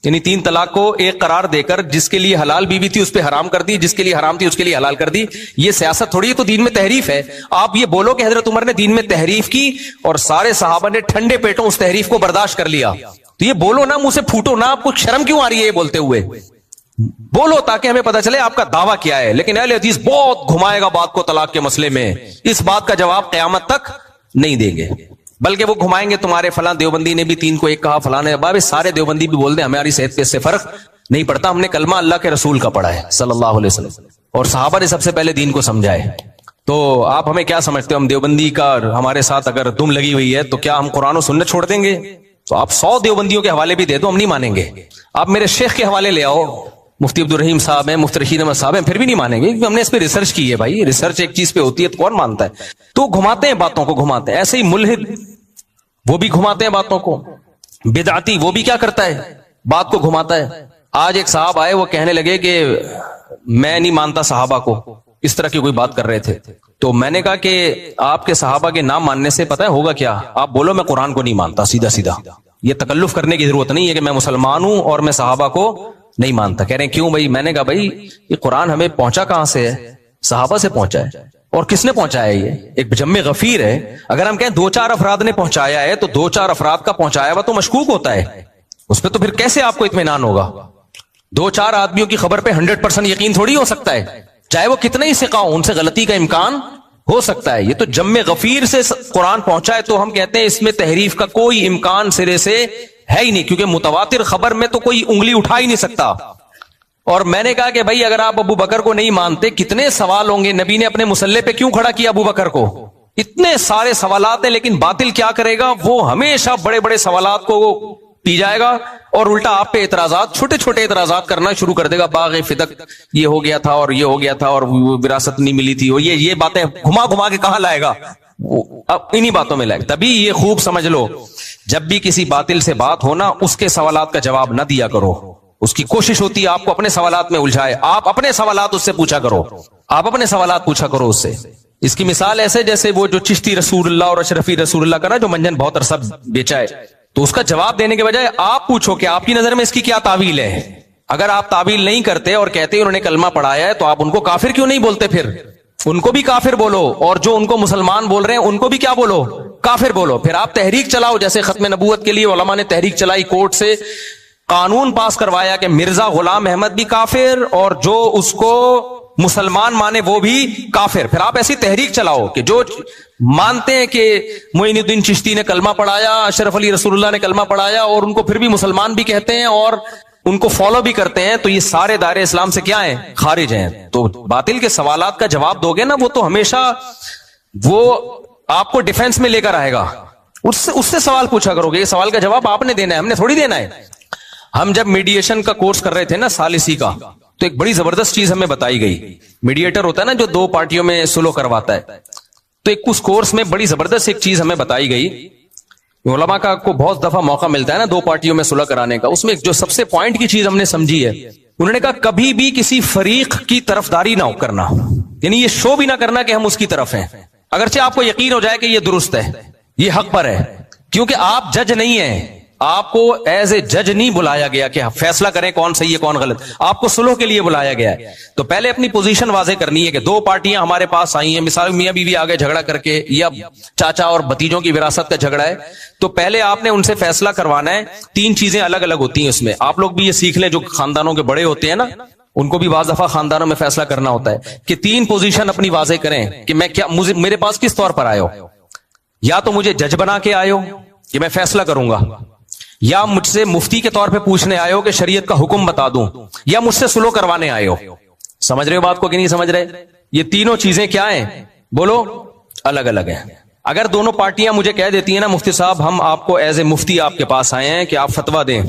یعنی 3 طلاق کو ایک قرار دے کر جس کے لیے حلال بیوی تھی اس پہ حرام کر دی, جس کے لیے حرام تھی اس کے لیے حلال کر دی. یہ سیاست تھوڑی ہے, تو دین میں تحریف ہے. آپ یہ بولو کہ حضرت عمر نے دین میں تحریف کی اور سارے صحابہ نے ٹھنڈے پیٹوں اس تحریف کو برداشت کر لیا, تو یہ بولو نا, منہ سے پھوٹو نا. آپ کو شرم کیوں آ رہی ہے یہ بولتے ہوئے؟ بولو تاکہ ہمیں پتہ چلے آپ کا دعویٰ کیا ہے. لیکن اہل حدیث بہت گھمائے گا بات کو طلاق کے مسئلے میں, اس بات کا جواب قیامت تک نہیں دیں گے, بلکہ وہ گھمائیں گے تمہارے فلاں دیوبندی نے بھی 3 کو 1 کہا, فلاں نے. بابے سارے دیوبندی بھی بول دیں ہماری صحت پہ اس سے فرق نہیں پڑتا, ہم نے کلمہ اللہ کے رسول کا پڑھا ہے صلی اللہ علیہ وسلم, اور صحابہ نے سب سے پہلے دین کو سمجھا ہے. تو آپ ہمیں کیا سمجھتے ہو؟ ہم دیوبندی کا ہمارے ساتھ اگر دم لگی ہوئی ہے تو کیا ہم قرآن و سنت چھوڑ دیں گے؟ تو آپ 100 دیوبندیوں کے حوالے بھی دے دو, ہم نہیں مانیں گے. آپ میرے شیخ کے حوالے لے آؤ, مفتی عبدالرحیم صاحب ہیں, مفتی رشید احمد صاحب ہیں, پھر بھی نہیں مانیں گے, کیونکہ ہم نے اس پہ ریسرچ کی ہے. بھائی ریسرچ ایک چیز پہ ہوتی ہے تو کون مانتا ہے؟ تو گھماتے ہیں باتوں کو, گھماتے ہیں. ایسے ہی ملحد وہ بھی گھماتے ہیں باتوں کو, بدعتی وہ بھی کیا کرتا ہے؟ بات کو گھماتا ہے. آج ایک صاحب آئے, وہ کہنے لگے کہ میں نہیں مانتا صحابہ کو, اس طرح کی کوئی بات کر رہے تھے. تو میں نے کہا کہ آپ کے صحابہ کے نام ماننے سے پتہ ہے ہوگا کیا؟ آپ بولو میں قرآن کو نہیں مانتا, سیدھا سیدھا. یہ تکلف کرنے کی ضرورت نہیں ہے کہ میں مسلمان ہوں اور میں صحابہ کو نہیں مانتا. کہہ رہے ہیں کیوں بھائی؟ میں نے کہا بھائی یہ قرآن ہمیں پہنچا کہاں سے ہے؟ صحابہ سے پہنچا ہے. اور کس نے پہنچایا؟ یہ ایک جم غفیر ہے. اگر ہم کہیں 2-4 افراد نے پہنچایا ہے تو 2-4 افراد کا پہنچایا ہوا تو مشکوک ہوتا ہے, اس پہ تو پھر کیسے آپ کو اطمینان ہوگا؟ 2-4 آدمیوں کی خبر پہ 100% یقین تھوڑی ہو سکتا ہے, چاہے وہ کتنے ہی ثقہ ہوں, ان سے غلطی کا امکان ہو سکتا ہے. یہ تو جم غفیر سے قرآن پہنچا ہے, تو ہم کہتے ہیں اس میں تحریف کا کوئی امکان سرے سے ہے ہی نہیں, کیونکہ متواتر خبر میں تو کوئی انگلی اٹھا ہی نہیں سکتا. اور میں نے کہا کہ بھائی اگر آپ ابو بکر کو نہیں مانتے, کتنے سوال ہوں گے, نبی نے اپنے مسلح پہ کیوں کھڑا کیا ابو بکر کو؟ اتنے سارے سوالات ہیں, لیکن باطل کیا کرے گا؟ وہ ہمیشہ بڑے بڑے سوالات کو پی جائے گا اور الٹا آپ پہ اعتراضات, چھوٹے چھوٹے اعتراضات کرنا شروع کر دے گا. باغ فدق یہ ہو گیا تھا اور یہ ہو گیا تھا اور وراثت نہیں ملی تھی, اور یہ باتیں گھما گھما کے کہاں لائے گا؟ اب انہی باتوں میں لائے. تبھی یہ خوب سمجھ لو, جب بھی کسی باطل سے بات ہونا اس کے سوالات کا جواب نہ دیا کرو. اس کی کوشش ہوتی ہے آپ کو اپنے سوالات میں الجھائے. آپ اپنے سوالات اس سے پوچھا کرو, آپ اپنے سوالات پوچھا کرو اس سے. اس کی مثال ایسے جیسے وہ جو چشتی رسول اللہ اور اشرفی رسول اللہ کا نا, جو منجن بہت عرصہ بیچا ہے, تو اس کا جواب دینے کے بجائے آپ پوچھو کہ آپ کی نظر میں اس کی کیا تعویل ہے. اگر آپ تعویل نہیں کرتے اور کہتے انہوں نے کلمہ پڑھایا ہے, تو آپ ان کو کافر کیوں نہیں بولتے؟ پھر ان کو بھی کافر بولو, اور جو ان کو مسلمان بول رہے ہیں ان کو بھی کیا بولو؟ کافر بولو. پھر آپ تحریک چلاؤ, جیسے ختم نبوت کے لیے علماء نے تحریک چلائی, کورٹ سے قانون پاس کروایا کہ مرزا غلام احمد بھی کافر اور جو اس کو مسلمان مانے وہ بھی کافر. پھر آپ ایسی تحریک چلاؤ کہ جو مانتے ہیں کہ معین الدین چشتی نے کلمہ پڑھایا, اشرف علی رسول اللہ نے کلمہ پڑھایا, اور ان کو پھر بھی مسلمان بھی کہتے ہیں اور ان کو فالو بھی کرتے ہیں, تو یہ سارے دائرے اسلام سے کیا ہیں؟ خارج ہیں. تو باطل کے سوالات کا جواب دو گے نا, وہ تو ہمیشہ وہ آپ کو ڈیفنس میں لے کر آئے گا. اس سے سوال پوچھا کرو گے, یہ سوال کا جواب آپ نے دینا ہے, ہم نے تھوڑی دینا ہے. ہم جب میڈیشن کا کورس کر رہے تھے نا, ثالثی کا, تو ایک بڑی زبردست چیز ہمیں بتائی گئی. میڈیٹر ہوتا ہے نا جو 2 پارٹیوں میں سلو کرواتا ہے, تو ایک اس کورس میں بڑی زبردست ایک چیز ہمیں بتائی گئی. علماء کا کو بہت دفعہ موقع ملتا ہے نا 2 پارٹیوں میں صلح کرانے کا, اس میں جو سب سے پوائنٹ کی چیز ہم نے سمجھی ہے, انہوں نے کہا کبھی بھی کسی فریق کی طرفداری نہ کرنا, یعنی یہ شو بھی نہ کرنا کہ ہم اس کی طرف ہیں, اگرچہ آپ کو یقین ہو جائے کہ یہ درست ہے, یہ حق پر ہے, کیونکہ آپ جج نہیں ہیں, آپ کو ایز اے جج نہیں بلایا گیا کہ فیصلہ کریں کون صحیح ہے کون غلط, آپ کو صلح کے لیے بلایا گیا ہے. تو پہلے اپنی پوزیشن واضح کرنی ہے کہ 2 پارٹیاں ہمارے پاس آئی ہیں, مثال میاں بیوی آگے جھگڑا کر کے, یا چاچا اور بھتیجوں کی وراثت کا جھگڑا ہے, تو پہلے آپ نے ان سے فیصلہ کروانا ہے. 3 چیزیں الگ الگ ہوتی ہیں اس میں, آپ لوگ بھی یہ سیکھ لیں جو خاندانوں کے بڑے ہوتے ہیں نا, ان کو بھی بعض دفعہ خاندانوں میں فیصلہ کرنا ہوتا ہے کہ 3 پوزیشن اپنی واضح کریں کہ میں کیا, میرے پاس کس طور پر آئے ہو. یا تو مجھے جج بنا کے آئے ہو کہ میں فیصلہ کروں گا, یا مجھ سے مفتی کے طور پہ پوچھنے آئے ہو کہ شریعت کا حکم بتا دوں, یا مجھ سے صلح کروانے آئے ہو. سمجھ رہے ہو بات کو کہ نہیں سمجھ رہے؟ یہ تینوں چیزیں کیا ہیں بولو؟ الگ الگ ہیں. اگر دونوں پارٹیاں مجھے کہہ دیتی ہیں نا مفتی صاحب ہم آپ کو ایز اے مفتی آپ کے پاس آئے ہیں کہ آپ فتویٰ دیں,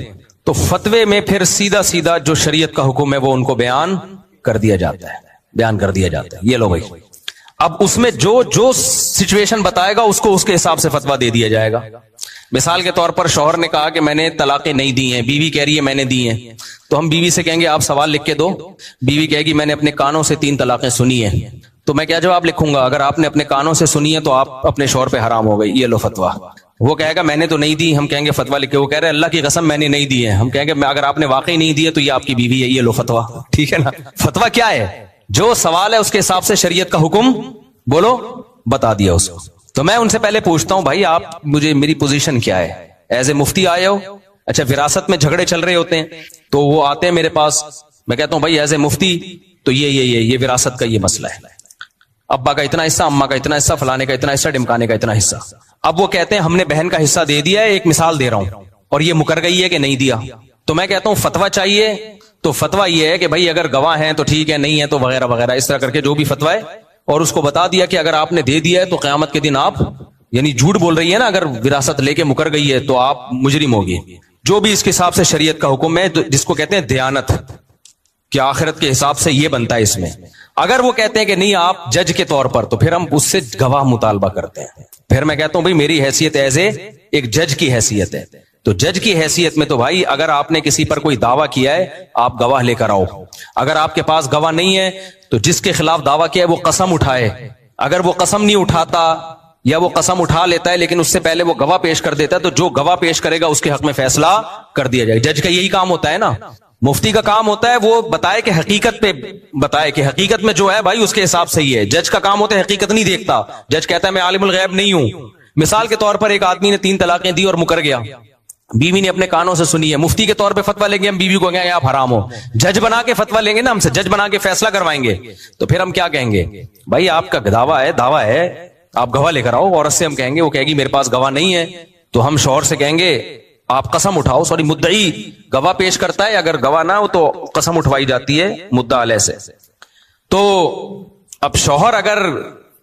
تو فتوے میں پھر سیدھا سیدھا جو شریعت کا حکم ہے وہ ان کو بیان کر دیا جاتا ہے. یہ لو بھائی, اب اس میں جو سچویشن بتائے گا اس کو اس کے حساب سے فتویٰ دے دیا جائے گا. مثال کے طور پر شوہر نے کہا کہ میں نے طلاقیں نہیں دی ہیں, بیوی کہہ رہی ہے میں نے دی ہیں, تو ہم بیوی سے کہیں گے آپ سوال لکھ کے دو. بیوی کہے گی میں نے اپنے کانوں سے 3 طلاقیں سنی ہیں, تو میں کیا جواب لکھوں گا؟ اگر آپ نے اپنے کانوں سے سنی ہے تو آپ اپنے شوہر پہ حرام ہو گئی, یہ لو فتویٰ. وہ کہے گا میں نے تو نہیں دی. ہم کہیں گے فتوا لکھ کے. وہ کہہ رہے اللہ کی قسم میں نے نہیں دی ہے. ہم کہیں گے اگر آپ نے واقعی نہیں دی ہے تو یہ آپ کی بیوی ہے, یہ لو فتوا. ٹھیک ہے نا. فتوا کیا ہے؟ جو سوال ہے اس کے حساب سے شریعت کا حکم بولو بتا دیا اس کو. تو میں ان سے پہلے پوچھتا ہوں بھائی آپ مجھے میری پوزیشن کیا ہے؟ ایز اے مفتی آئے ہو؟ اچھا وراثت میں جھگڑے چل رہے ہوتے ہیں تو وہ آتے ہیں میرے پاس, میں کہتا ہوں بھائی ایز اے مفتی تو یہ وراثت کا یہ مسئلہ ہے, ابا کا اتنا حصہ, اما کا اتنا حصہ, فلانے کا اتنا حصہ, ڈمکانے کا اتنا حصہ. اب وہ کہتے ہیں ہم نے بہن کا حصہ دے دیا ہے, ایک مثال دے رہا ہوں, اور یہ مکر گئی ہے کہ نہیں دیا. تو میں کہتا ہوں فتوا چاہیے. تو فتوا یہ ہے کہ بھائی اگر گواہ ہیں تو ٹھیک ہے, نہیں ہے تو وغیرہ وغیرہ, اس طرح کر کے جو بھی فتوا ہے, اور اس کو بتا دیا کہ اگر آپ نے دے دیا ہے تو قیامت کے دن آپ, یعنی جھوٹ بول رہی ہے نا, اگر وراثت لے کے مکر گئی ہے تو آپ مجرم ہوگی. جو بھی اس کے حساب سے شریعت کا حکم ہے جس کو کہتے ہیں دیانت, کہ آخرت کے حساب سے یہ بنتا ہے اس میں. اگر وہ کہتے ہیں کہ نہیں آپ جج کے طور پر, تو پھر ہم اس سے گواہ مطالبہ کرتے ہیں. پھر میں کہتا ہوں بھائی میری حیثیت ایز اے ایک جج کی حیثیت ہے, تو جج کی حیثیت میں تو بھائی اگر آپ نے کسی پر کوئی دعویٰ کیا ہے آپ گواہ لے کر آؤ. اگر آپ کے پاس گواہ نہیں ہے تو جس کے خلاف دعویٰ کیا ہے وہ قسم اٹھائے. اگر وہ قسم نہیں اٹھاتا یا وہ قسم اٹھا لیتا ہے لیکن اس سے پہلے وہ گواہ پیش کر دیتا ہے, تو جو گواہ پیش کرے گا اس کے حق میں فیصلہ کر دیا جائے. جج کا یہی کام ہوتا ہے نا. مفتی کا کام ہوتا ہے وہ بتائے کہ حقیقت پہ بتائے کہ حقیقت میں جو ہے بھائی اس کے حساب سے ہی ہے. جج کا کام ہوتا ہے حقیقت نہیں دیکھتا. جج کہتا ہے میں عالم الغیب نہیں ہوں. مثال کے طور پر ایک آدمی نے 3 طلاقیں دی اور مکر گیا, بیوی نے اپنے کانوں سے سنی ہے. مفتی کے طور پہ فتوا لیں گے ہم بیوی کو, کہیں آپ حرام ہو. جج بنا کے فتوا لیں گے نا ہم سے, جج بنا کے فیصلہ کروائیں گے, تو پھر ہم کیا کہیں گے؟ بھائی آپ کا دعویٰ ہے آپ گواہ لے کر آؤ. عورت سے ہم کہیں گے, وہ کہے گی میرے پاس گواہ نہیں ہے, تو ہم شوہر سے کہیں گے آپ قسم اٹھاؤ. سوری مدعی گواہ پیش کرتا ہے, اگر گواہ نہ ہو تو قسم اٹھوائی جاتی ہے مدعا علیہ سے. تو اب شوہر اگر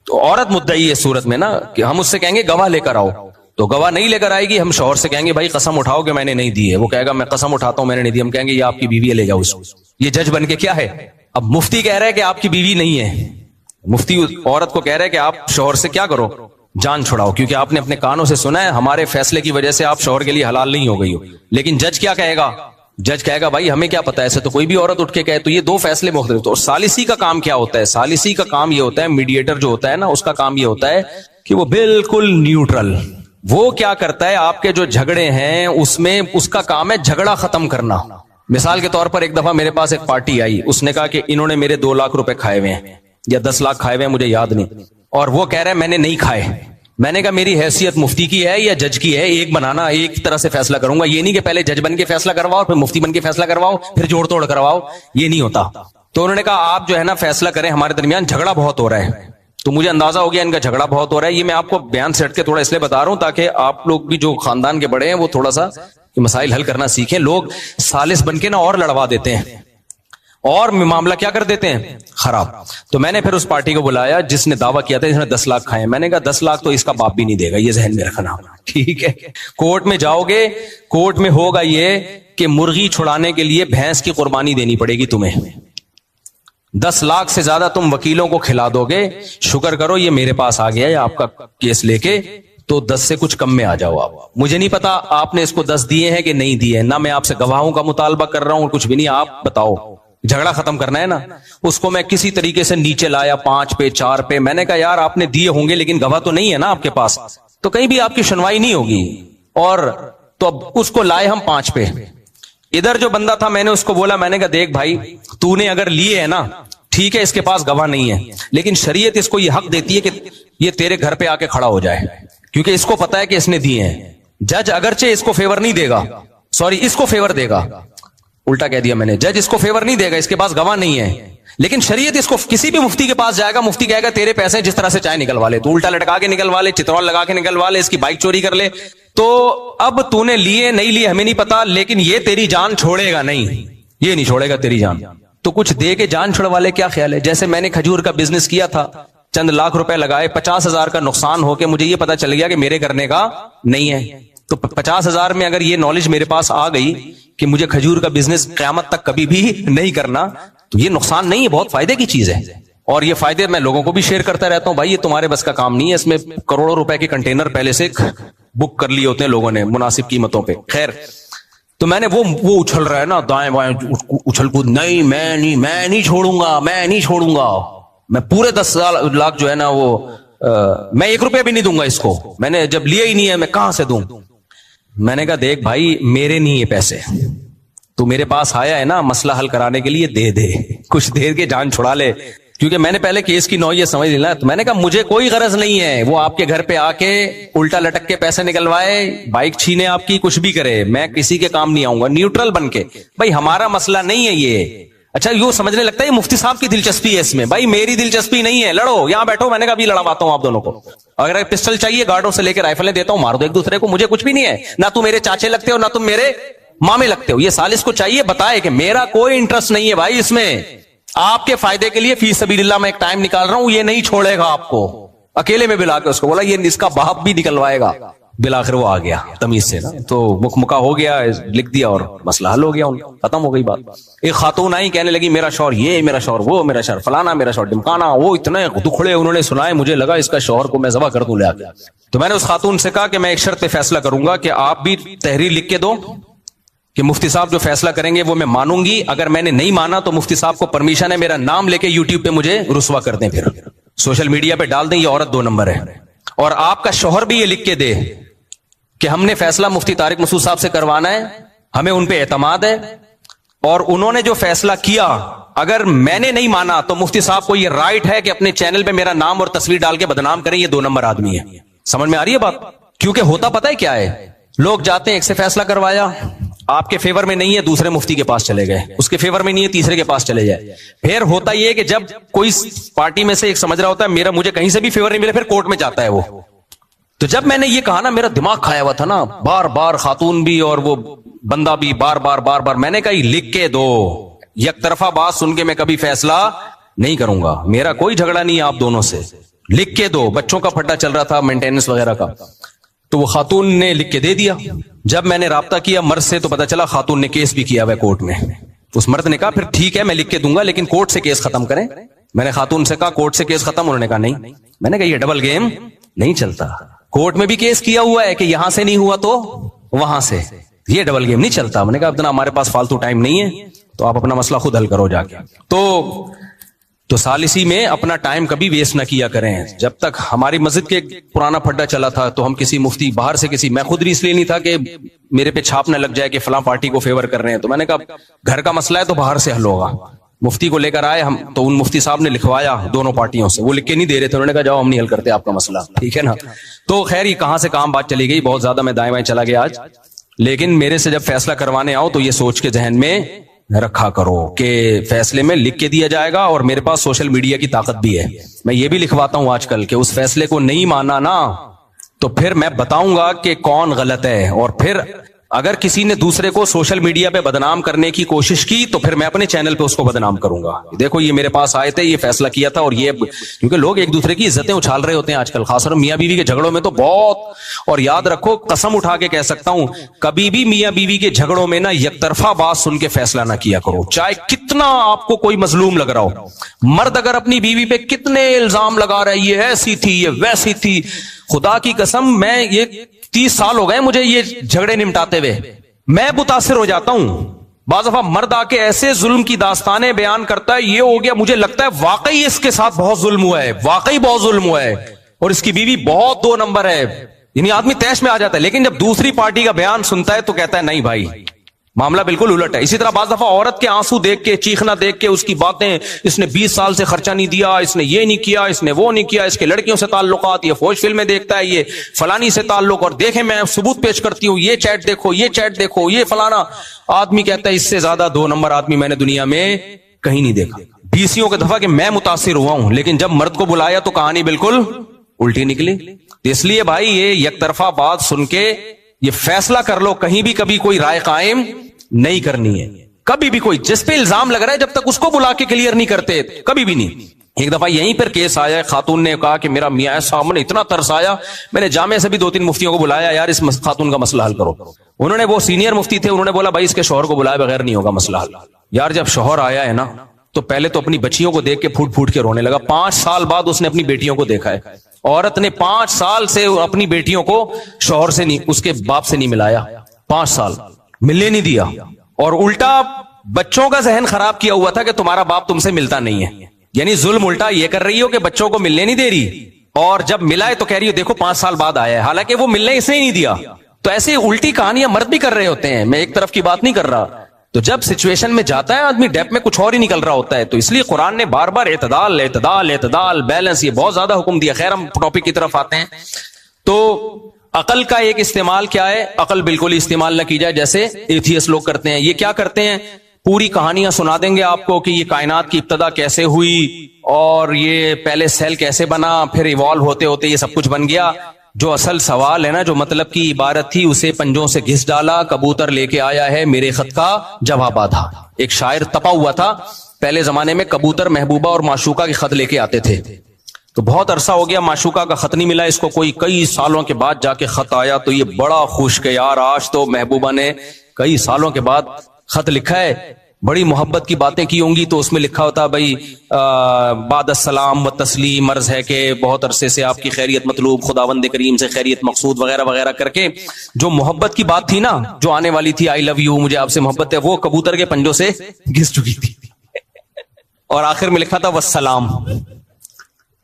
عورت مدعی ہے صورت میں نا, کہ ہم اس سے کہیں گے گواہ لے کر آؤ, تو گواہ نہیں لے کر آئے گی, ہم شوہر سے کہیں گے بھائی قسم اٹھاؤ کہ میں نے نہیں دی ہے. وہ کہے گا میں قسم اٹھاتا ہوں میں نے نہیں دی. ہم کہیں گے یہ آپ کی بیوی ہے, لے جاؤ اس کو. یہ جج بن کے کیا ہے؟ اب مفتی کہہ رہا ہے کہ آپ کی بیوی نہیں ہے, مفتی عورت کو کہہ رہا ہے کہ آپ شوہر سے کیا کرو, جان چھڑاؤ, کیونکہ آپ نے اپنے کانوں سے سنا ہے ہمارے فیصلے کی وجہ سے آپ شوہر کے لیے حلال نہیں ہو گئی ہو. لیکن جج کیا کہے گا؟ جج کہے گا بھائی ہمیں کیا پتا, ایسے تو کوئی بھی عورت اٹھ کے کہے. تو یہ 2 فیصلے مختلف. اور ثالثی کا کام کیا ہوتا ہے؟ ثالثی کا کام یہ ہوتا ہے, میڈیٹر جو ہوتا ہے نا, اس کا کام یہ ہوتا ہے کہ وہ بالکل نیوٹرل, وہ کیا کرتا ہے آپ کے جو جھگڑے ہیں اس میں اس کا کام ہے جھگڑا ختم کرنا. مثال کے طور پر ایک دفعہ میرے پاس ایک پارٹی آئی, اس نے کہا کہ انہوں نے میرے 2 لاکھ روپے کھائے ہوئے ہیں یا 10 لاکھ کھائے ہوئے ہیں, مجھے یاد نہیں, اور وہ کہہ رہے ہیں میں نے نہیں کھائے. میں نے کہا میری حیثیت مفتی کی ہے یا جج کی ہے, ایک بنانا, ایک طرح سے فیصلہ کروں گا. یہ نہیں کہ پہلے جج بن کے فیصلہ کرواؤ پھر مفتی بن کے فیصلہ کرواؤ پھر جوڑ توڑ کرواؤ, یہ نہیں ہوتا. تو انہوں نے کہا آپ جو ہے نا فیصلہ کریں, ہمارے درمیان جھگڑا بہت ہو رہا ہے. تو مجھے اندازہ ہو گیا ان کا جھگڑا بہت ہو رہا ہے. یہ میں آپ کو بیان سے ہٹ کے تھوڑا اس لیے بتا رہا ہوں تاکہ آپ لوگ بھی جو خاندان کے بڑے ہیں وہ تھوڑا سا مسائل حل کرنا سیکھیں. لوگ سالس بن کے نا اور لڑوا دیتے ہیں اور معاملہ کیا کر دیتے ہیں خراب. تو میں نے پھر اس پارٹی کو بلایا جس نے دعویٰ کیا تھا اس نے 10 لاکھ کھائے. میں نے کہا 10 لاکھ تو اس کا باپ بھی نہیں دے گا, یہ ذہن میں رکھنا, ٹھیک ہے. کورٹ میں جاؤ گے, کورٹ میں ہوگا یہ کہ مرغی چھڑانے کے لیے بھینس کی قربانی دینی پڑے گی تمہیں. 10 لاکھ سے زیادہ تم وکیلوں کو کھلا دو گے, شکر کرو یہ میرے پاس آ گیا ہے آپ کا کیس لے کے, تو 10 سے کچھ کم میں آ جاؤ. آپ مجھے نہیں پتا آپ نے اس کو 10 دیے ہیں کہ نہیں دیے, نہ میں آپ سے گواہوں کا مطالبہ کر رہا ہوں, کچھ بھی نہیں. آپ بتاؤ, جھگڑا ختم کرنا ہے نا. اس کو میں کسی طریقے سے نیچے لایا 5 پہ 4 پہ. میں نے کہا یار آپ نے دیے ہوں گے لیکن گواہ تو نہیں ہے نا آپ کے پاس, تو کہیں بھی آپ کی سنوائی نہیں ہوگی. اور تو اب اس کو لائے ہم 5 پہ. ادھر جو بندہ تھا میں نے اس کو بولا, میں نے کہا دیکھ بھائی تو نے اگر لیے ہے نا ٹھیک ہے, اس کے پاس گواہ نہیں ہے, لیکن شریعت اس کو یہ حق دیتی ہے کہ یہ تیرے گھر پہ آ کے کھڑا ہو جائے, کیونکہ اس کو پتا ہے کہ اس نے دیے ہیں. جج اگرچہ اس کو فیور نہیں دے گا, سوری اس کو فیور دے گا, الٹا کہہ دیا میں نے, جج اس کو فیور نہیں دے گا, اس کے پاس گواہ نہیں ہے, لیکن شریعت اس کو کسی بھی مفتی کے پاس جائے گا, مفتی کہے گا تیرے پیسے جس طرح سے چاہے نکلوا لے, تو الٹا لٹکا کے نکلوا لے, چترول لگا کے نکلوا لے, اس کی بائک چوری کر لے. تو اب تو نے لیے نہیں لیے ہمیں نہیں پتا, لیکن یہ تیری جان چھوڑے گا نہیں, یہ نہیں چھوڑے گا تیری جان. تو کچھ دے کے جان چھڑوا لے, کیا خیال ہے؟ جیسے میں نے کھجور کا بزنس کیا تھا, چند لاکھ روپے لگائے, 50,000 کا نقصان ہو کے مجھے یہ پتا چل گیا کہ میرے کرنے کا نہیں ہے. تو 50,000 میں اگر یہ نالج میرے پاس آ گئی کہ مجھے کھجور کا بزنس قیامت تک کبھی بھی نہیں کرنا, تو یہ نقصان نہیں ہے, بہت فائدے کی چیز ہے. اور یہ فائدے میں لوگوں کو بھی شیئر کرتا رہتا ہوں. بھائی یہ تمہارے بس کا کام نہیں ہے, اس میں کروڑوں روپے کے کنٹینر پہلے سے بک کر لیے ہوتے ہیں لوگوں نے مناسب قیمتوں پہ. خیر, تو میں نے وہ اچھل رہا ہے نا دائیں بائیں اچھل کود, نہیں میں نہیں چھوڑوں گا, میں نہیں چھوڑوں گا, میں پورے 10 لاکھ جو ہے نا وہ میں 1 روپیہ بھی نہیں دوں گا اس کو, میں نے جب لیا ہی نہیں ہے میں کہاں سے دوں. میں نے کہا دیکھ بھائی میرے نہیں یہ پیسے, تو میرے پاس آیا ہے نا مسئلہ حل کرانے کے لیے, دے دے کچھ دیر کے جان چھڑا لے, کیونکہ میں نے پہلے کیس کی نوعیت سمجھ لی نا. تو میں نے کہا مجھے کوئی غرض نہیں ہے وہ آپ کے گھر پہ آ کے الٹا لٹک کے پیسے نکلوائے, بائک چھینے آپ کی, کچھ بھی کرے, میں کسی کے کام نہیں آؤں گا, نیوٹرل بن کے. بھائی ہمارا مسئلہ نہیں ہے یہ. اچھا یوں سمجھنے لگتا ہے مفتی صاحب کی دلچسپی ہے اس میں, بھائی میری دلچسپی نہیں ہے, لڑو یہاں بیٹھو, میں نے کہا ابھی لڑواتا ہوں آپ دونوں کو, اگر پسٹل چاہیے گارڈوں سے لے کے رائفلیں دیتا ہوں, مار دو ایک دوسرے کو, مجھے کچھ بھی نہیں ہے, نہ تم میرے چاچے لگتے ہو نہ تم میرے مامے لگتے ہو. یہ سالس کو چاہیے بتائے کہ میرا کوئی انٹرسٹ نہیں ہے بھائی اس میں, آپ کے فائدے کے لیے فی سبیل اللہ میں ایک ٹائم نکال رہا ہوں, یہ نہیں چھوڑے گا آپ کو. اکیلے میں بلا کے اس کو بولا یہ اس کا باپ بھی نکلوائے گا, بالآخر وہ آ گیا تمیز سے نا, تو مکہ ہو گیا, لکھ دیا اور مسئلہ حل ہو گیا, ختم ہو گئی بات. ایک خاتون آئی کہنے لگی میرا شوہر یہ, میرا شوہر وہ, میرا شوہر فلانا, میرا شوہر ڈمکانا, وہ اتنے دکھڑے انہوں نے سنائے, مجھے لگا اس کا شوہر کو میں ذبح کر دوں لے آ کے. تو میں نے اس خاتون سے کہا کہ میں ایک شرط پہ فیصلہ کروں گا کہ آپ بھی تحریر لکھ کے دو کہ مفتی صاحب جو فیصلہ کریں گے وہ میں مانوں گی, اگر میں نے نہیں مانا تو مفتی صاحب کو پرمیشن ہے میرا نام لے کے یوٹیوب پہ مجھے رسوا کر دیں, پھر سوشل میڈیا پہ ڈال دیں یہ عورت 2 نمبر ہے. اور آپ کا شوہر بھی یہ لکھ کے دے کہ ہم نے فیصلہ مفتی طارق مسعود صاحب سے کروانا ہے, ہمیں ان پہ اعتماد ہے, اور انہوں نے جو فیصلہ کیا اگر میں نے نہیں مانا تو مفتی صاحب کو یہ رائٹ ہے کہ اپنے چینل پہ میرا نام اور تصویر ڈال کے بدنام کریں, یہ 2 نمبر آدمی ہے. سمجھ میں آ رہی ہے بات؟ کیونکہ ہوتا پتہ ہے کیا ہے, لوگ جاتے ہیں ایک سے فیصلہ کروایا, آپ کے فیور میں نہیں ہے دوسرے مفتی کے پاس چلے گئے, اس کے فیور میں نہیں ہے تیسرے کے پاس چلے جائے. پھر ہوتا یہ کہ جب کوئی پارٹی میں سے ایک سمجھ رہا ہوتا ہے میرا مجھے کہیں سے بھی فیور نہیں ملے, پھر کورٹ میں جاتا ہے وہ. تو جب میں نے یہ کہا نا میرا دماغ کھایا ہوا تھا نا, بار بار خاتون بھی اور وہ بندہ بھی بار بار میں نے کہا لکھ کے دو, یک طرفہ بات سن کے میں کبھی فیصلہ نہیں کروں گا, میرا کوئی جھگڑا نہیں ہے آپ دونوں سے, لکھ کے دو. بچوں کا پھڈا چل رہا تھا مینٹیننس وغیرہ کا, تو وہ خاتون نے لکھ کے دے دیا. جب میں نے رابطہ کیا مرد سے تو پتا چلا خاتون نے کیس بھی کیا ہوا ہے کورٹ میں. اس مرد نے کہا پھر ٹھیک ہے میں لکھ کے دوں گا لیکن کورٹ سے کیس ختم کریں. میں نے خاتون سے کہا کورٹ سے کیس ختم, انہوں نے کہا نہیں. میں نے کہا یہ ڈبل گیم نہیں چلتا, کورٹ میں بھی کیس کیا ہوا ہے کہ یہاں سے نہیں ہوا تو وہاں سے, یہ ڈبل گیم نہیں چلتا. میں نے کہا اتنا ہمارے پاس فالتو ٹائم نہیں ہے, تو آپ اپنا مسئلہ خود حل کرو جا کے. تو ثالثی میں اپنا ٹائم کبھی ویسٹ نہ کیا کریں. جب تک ہماری مسجد کے پرانا پھڈا چلا تھا تو ہم کسی مفتی باہر سے میں خود اس لیے نہیں تھا کہ میرے پہ چھاپ نہ لگ جائے کہ فلاں پارٹی کو فیور کر رہے ہیں, تو میں نے کہا گھر کا مسئلہ ہے تو باہر سے حل ہوگا. مفتی کو لے کر آئے ہم, تو ان مفتی صاحب نے لکھوایا دونوں پارٹیوں سے, وہ لکھ کے نہیں دے رہے تھے, انہوں نے کہا جاؤ ہم نہیں حل کرتے آپ کا مسئلہ, ٹھیک ہے نا. تو خیر یہ کہاں سے کام بات چلی گئی, بہت زیادہ میں دائیں بائیں چلا گیا آج. لیکن میرے سے جب فیصلہ کروانے آؤ تو یہ سوچ کے ذہن میں رکھا کرو کہ فیصلے میں لکھ کے دیا جائے گا, اور میرے پاس سوشل میڈیا کی طاقت بھی ہے. میں یہ بھی لکھواتا ہوں آج کل کہ اس فیصلے کو نہیں مانا نا تو پھر میں بتاؤں گا کہ کون غلط ہے, اور پھر اگر کسی نے دوسرے کو سوشل میڈیا پہ بدنام کرنے کی کوشش کی تو پھر میں اپنے چینل پہ اس کو بدنام کروں گا. دیکھو یہ میرے پاس آئے تھے, یہ فیصلہ کیا تھا, اور یہ کیونکہ لوگ ایک دوسرے کی عزتیں اچھال رہے ہوتے ہیں آج کل, خاص طور میاں بیوی کے جھگڑوں میں تو بہت. اور یاد رکھو قسم اٹھا کے کہہ سکتا ہوں کبھی بھی میاں بیوی کے جھگڑوں میں نا یک طرفہ بات سن کے فیصلہ نہ کیا کرو, چاہے کتنا آپ کو کوئی مظلوم لگ رہا ہو. مرد اگر اپنی بیوی پہ کتنے الزام لگا رہا ہے, یہ ایسی تھی یہ ویسی تھی, خدا کی قسم میں یہ 30 سال ہو گئے مجھے یہ جھگڑے نمٹاتے ہوئے, میں متاثر ہو جاتا ہوں. بعض دفعہ مرد آ کے ایسے ظلم کی داستانیں بیان کرتا ہے, یہ ہو گیا, مجھے لگتا ہے واقعی اس کے ساتھ بہت ظلم ہوا ہے, واقعی بہت ظلم ہوا ہے, اور اس کی بیوی بہت 2 نمبر ہے. یعنی آدمی تیش میں آ جاتا ہے, لیکن جب دوسری پارٹی کا بیان سنتا ہے تو کہتا ہے نہیں بھائی معاملہ بالکل الٹ ہے. اسی طرح بعض دفعہ عورت کے آنسو دیکھ کے, چیخنا دیکھ کے, اس کی باتیں, اس نے 20 سال سے خرچہ نہیں دیا, اس نے یہ نہیں کیا, اس نے وہ نہیں کیا, اس کے لڑکیوں سے تعلقات, یہ فوج فلمیں دیکھتا ہے, یہ فلانی سے تعلق, اور دیکھیں میں ثبوت پیش کرتی ہوں, یہ چیٹ دیکھو, یہ چیٹ دیکھو, یہ فلانا. آدمی کہتا ہے اس سے زیادہ 2 نمبر آدمی میں نے دنیا میں کہیں نہیں دیکھا. 20 کے دفعہ کہ میں متاثر ہوا ہوں, لیکن جب مرد کو بلایا تو کہانی بالکل الٹی نکلی. اس لیے بھائی یہ یک طرفہ بات سن کے یہ فیصلہ کر لو, کہیں بھی کبھی کوئی رائے قائم نہیں کرنی ہے. کبھی بھی کوئی جس پہ الزام لگ رہا ہے جب تک اس کو بلا کے کلیئر نہیں کرتے کبھی بھی نہیں. ایک دفعہ یہیں پر کیس آیا, خاتون نے کہا کہ میرا میاں صاحب نے اتنا ترس آیا, میں نے جامع سے بھی 2-3 مفتیوں کو بلایا, یار اس خاتون کا مسئلہ حل کرو. انہوں نے, وہ سینئر مفتی تھے, انہوں نے بولا بھائی اس کے شوہر کو بلائے بغیر نہیں ہوگا مسئلہ حل. یار جب شوہر آیا ہے نا تو پہلے تو اپنی بچیوں کو دیکھ کے پھوٹ پھوٹ کے رونے لگا. 5 سال بعد اس نے اپنی بیٹیوں کو دیکھا ہے. عورت نے 5 سال سے اپنی بیٹیوں کو شوہر سے نہیں, اس کے باپ سے نہیں ملایا, 5 سال ملنے نہیں دیا, اور الٹا بچوں کا ذہن خراب کیا ہوا تھا کہ تمہارا باپ تم سے ملتا نہیں ہے. یعنی ظلم الٹا یہ کر رہی ہو کہ بچوں کو ملنے نہیں دے رہی, اور جب ملا ہے تو کہہ رہی ہے دیکھو 5 سال بعد آیا ہے، حالانکہ وہ ملنے اس نے ہی نہیں دیا. تو ایسے الٹی کہانیاں مرد بھی کر رہے ہوتے ہیں، میں ایک طرف کی بات نہیں کر رہا. تو جب سچویشن میں جاتا ہے آدمی ڈیپ میں کچھ اور ہی نکل رہا ہوتا ہے. تو اس لیے قرآن نے بار بار اعتدال اعتدال اعتدال بیلنس یہ بہت زیادہ حکم دیا. خیر ہم ٹاپک کی طرف آتے ہیں. تو عقل کا ایک استعمال کیا ہے؟ عقل بالکل ہی استعمال نہ کی جائے جیسے ایتھیس لوگ کرتے ہیں. یہ کیا کرتے ہیں؟ پوری کہانیاں سنا دیں گے آپ کو کہ یہ کائنات کی ابتدا کیسے ہوئی اور یہ پہلے سیل کیسے بنا، پھر ایوالو ہوتے ہوتے یہ سب کچھ بن گیا. جو اصل سوال ہے نا، جو مطلب کی عبارت تھی، اسے پنجوں سے گھس ڈالا، کبوتر لے کے آیا ہے میرے خط کا جواب آدھا. ایک شاعر تپا ہوا تھا پہلے زمانے میں، کبوتر محبوبہ اور معشوقہ کے خط لے کے آتے تھے. تو بہت عرصہ ہو گیا معشوقہ کا خط نہیں ملا اس کو، کوئی کئی سالوں کے بعد جا کے خط آیا. تو یہ بڑا خوش کہ یار آج تو محبوبہ نے کئی سالوں کے بعد خط لکھا ہے، بڑی محبت کی باتیں کی ہوں گی. تو اس میں لکھا ہوتا بھائی بعد السلام و تسلیم، عرض ہے کہ بہت عرصے سے آپ کی خیریت مطلوب، خداوند کریم سے خیریت مقصود وغیرہ وغیرہ کر کے جو محبت کی بات تھی نا، جو آنے والی تھی، آئی لو یو، مجھے آپ سے محبت ہے، وہ کبوتر کے پنجوں سے گھس چکی تھی. اور آخر میں لکھا تھا والسلام.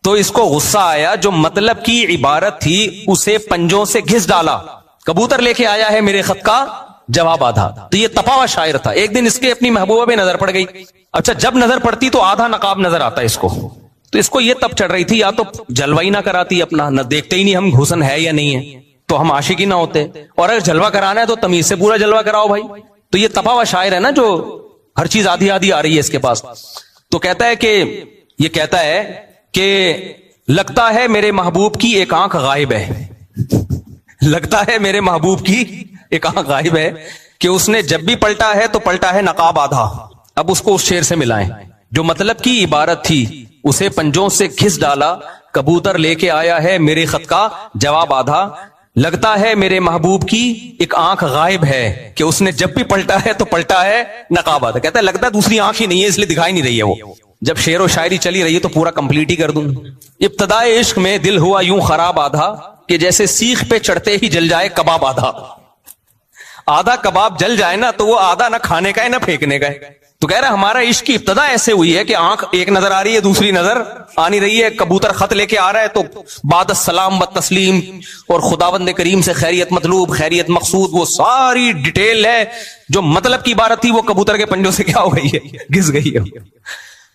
تو اس کو غصہ آیا، جو مطلب کی عبارت تھی اسے پنجوں سے گھس ڈالا. کبوتر لے کے آیا ہے میرے خط کا جواب آدھا. تو یہ تپا ہوا شاعر تھا. ایک دن اس کے اپنی محبوبہ پہ نظر پڑ گئی. اچھا جب نظر پڑتی تو آدھا نقاب نظر آتا اس کو. تو اس کو یہ تب چڑھ رہی تھی، یا تو جلوہ ہی نہ کراتی اپنا، نہ دیکھتے ہی نہیں ہم حسن ہے یا نہیں ہے تو ہم عاشق ہی نہ ہوتے، اور اگر جلوہ کرانا ہے تو تمیز سے پورا جلوہ کراؤ بھائی. تو یہ تپا ہوا شاعر ہے نا، جو ہر چیز آدھی آدھی آ رہی ہے اس کے پاس. تو کہتا ہے کہ یہ کہتا ہے کہ لگتا ہے میرے محبوب کی ایک آنکھ غائب ہے. لگتا ہے میرے محبوب کی ایک آنکھ غائب ہے کہ اس نے جب بھی پلٹا ہے تو پلٹا ہے نقاب آدھا. اب اس کو اس شعر سے ملائیں. جو مطلب کی عبارت تھی اسے پنجوں سے گھس ڈالا، کبوتر لے کے آیا ہے میرے خط کا جواب آدھا. لگتا ہے میرے محبوب کی ایک آنکھ غائب ہے کہ اس نے جب بھی پلٹا ہے تو پلٹا ہے نقاب آدھا. کہتا ہے لگتا ہے دوسری آنکھ ہی نہیں ہے اس لیے دکھائی نہیں رہی ہے وہ. جب شعر و شاعری چلی رہی ہے تو پورا کمپلیٹ ہی کر دوں. ابتدائے عشق میں دل ہوا یوں خراب آدھا کہ جیسے سیخ پہ چڑھتے ہی جل جائے کباب آدھا. آدھا کباب جل جائے نا تو وہ آدھا نہ کھانے کا ہے نہ پھینکنے کا ہے. تو کہہ رہا ہمارا عشق کی ابتدا ایسے ہوئی ہے کہ آنکھ ایک نظر آ رہی ہے دوسری نظر آ نہیں رہی ہے. کبوتر خط لے کے آ رہا ہے تو بعد السلام و تسلیم اور خداوند کریم سے خیریت مطلوب خیریت مقصود، وہ ساری ڈیٹیل ہے. جو مطلب کی عبارت تھی وہ کبوتر کے پنجوں سے کیا ہو گئی ہے، گھس گئی ہے.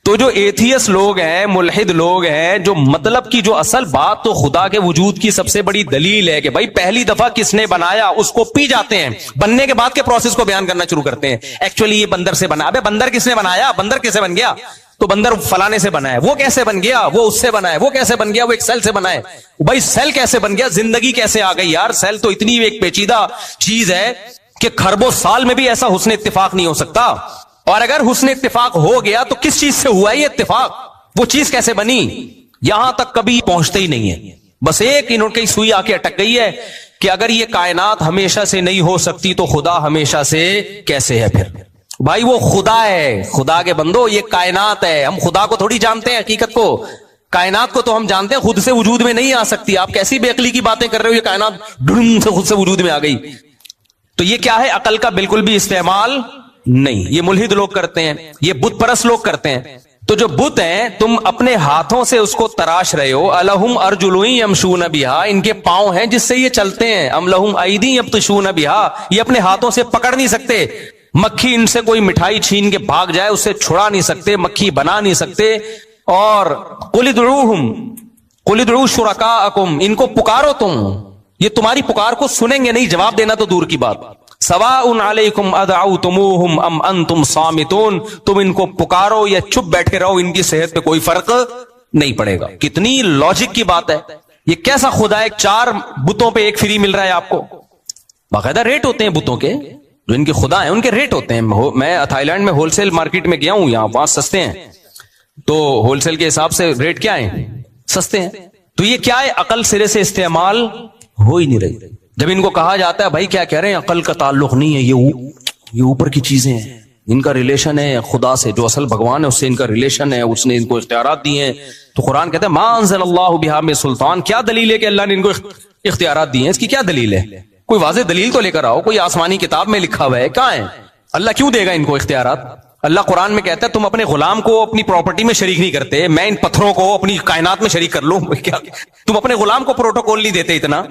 تو جو ایتھیس لوگ ہیں، ملحد لوگ ہیں، جو مطلب کی جو اصل بات تو خدا کے وجود کی سب سے بڑی دلیل ہے کہ بھائی پہلی دفعہ کس نے بنایا، اس کو پی جاتے ہیں، بننے کے بعد کے پروسیس کو بیان کرنا شروع کرتے ہیں. ایکچولی یہ بندر سے بنا. ابے بندر کس نے بنایا؟ بندر کیسے بن گیا؟ تو بندر فلانے سے بنا ہے. وہ کیسے بن گیا؟ وہ اس سے بنا ہے. وہ کیسے بن گیا؟ وہ ایک سیل سے بنا ہے. بھائی سیل کیسے بن گیا؟ زندگی کیسے آ گئی یار؟ سیل تو اتنی ایک پیچیدہ چیز ہے کہ کھربوں سال میں بھی ایسا حسن اتفاق نہیں ہو سکتا. اور اگر حسن اتفاق ہو گیا تو کس چیز سے ہوا ہے یہ اتفاق؟ وہ چیز کیسے بنی؟ یہاں تک کبھی پہنچتے ہی نہیں ہے. بس ایک انہوں کی سوئی آ کے اٹک گئی ہے کہ اگر یہ کائنات ہمیشہ سے نہیں ہو سکتی تو خدا ہمیشہ سے کیسے ہے؟ پھر بھائی وہ خدا ہے. خدا کے بندو یہ کائنات ہے. ہم خدا کو تھوڑی جانتے ہیں، حقیقت کو. کائنات کو تو ہم جانتے ہیں، خود سے وجود میں نہیں آ سکتی. آپ کیسی بے عقلی کی باتیں کر رہے ہو؟ یہ کائنات ڈھم سے خود سے وجود میں آ گئی. تو یہ کیا ہے؟ عقل کا بالکل بھی استعمال نہیں. یہ ملحد لوگ کرتے ہیں، یہ بت پرست لوگ کرتے ہیں. تو جو بت ہیں تم اپنے ہاتھوں سے اس کو تراش رہے ہو. الہم ارجل یمشون بہا، ان کے پاؤں ہیں جس سے یہ چلتے ہیں. ام لہم ایدی یبطشون بہا، یہ اپنے ہاتھوں سے پکڑ نہیں سکتے. مکھی ان سے کوئی مٹھائی چھین کے بھاگ جائے اسے چھڑا نہیں سکتے، مکھی بنا نہیں سکتے. اور قل ادعوا شرکاءکم، ان کو پکارو تم، یہ تمہاری پکار کو سنیں گے نہیں، جواب دینا تو دور کی بات. سواء علیکم ادعوتموہم ام انتم صامتون، تم ان کو پکارو یا چپ بیٹھے رہو، ان کی صحت پہ کوئی فرق نہیں پڑے گا. کتنی لاجک کی بات ہے. یہ کیسا خدا ہے؟ 4 بتوں پہ ایک فری مل رہا ہے آپ کو. باقاعدہ ریٹ ہوتے ہیں بتوں کے، جو ان کے خدا ہیں ان کے ریٹ ہوتے ہیں. میں تھائی لینڈ میں ہول سیل مارکیٹ میں گیا ہوں، یہاں وہاں سستے ہیں. تو ہول سیل کے حساب سے ریٹ کیا ہیں؟ سستے ہیں. تو یہ کیا ہے؟ عقل سرے سے استعمال ہو ہی نہیں رہی. جب ان کو کہا جاتا ہے بھائی کیا کہہ رہے ہیں، عقل کا تعلق نہیں ہے، یہ اوپر کی چیزیں ہیں، ان کا ریلیشن ہے خدا سے، جو اصل بھگوان ہے اس سے ان کا ریلیشن ہے، اس نے ان کو اختیارات دیے ہیں. تو قرآن کہتا ہے ما انزل اللہ بہا من سلطان، کیا دلیل ہے کہ اللہ نے ان کو اختیارات دیے ہیں؟ اس کی کیا دلیل ہے؟ کوئی واضح دلیل تو لے کر آؤ. کوئی آسمانی کتاب میں لکھا ہوا ہے؟ کہاں ہے؟ اللہ کیوں دے گا ان کو اختیارات؟ اللہ قرآن میں کہتا ہے تم اپنے غلام کو اپنی پراپرٹی میں شریک نہیں کرتے، میں ان پتھروں کو اپنی کائنات میں شریک کر لوں کیا؟ تم اپنے غلام کو پروٹوکول نہیں دیتے اتنا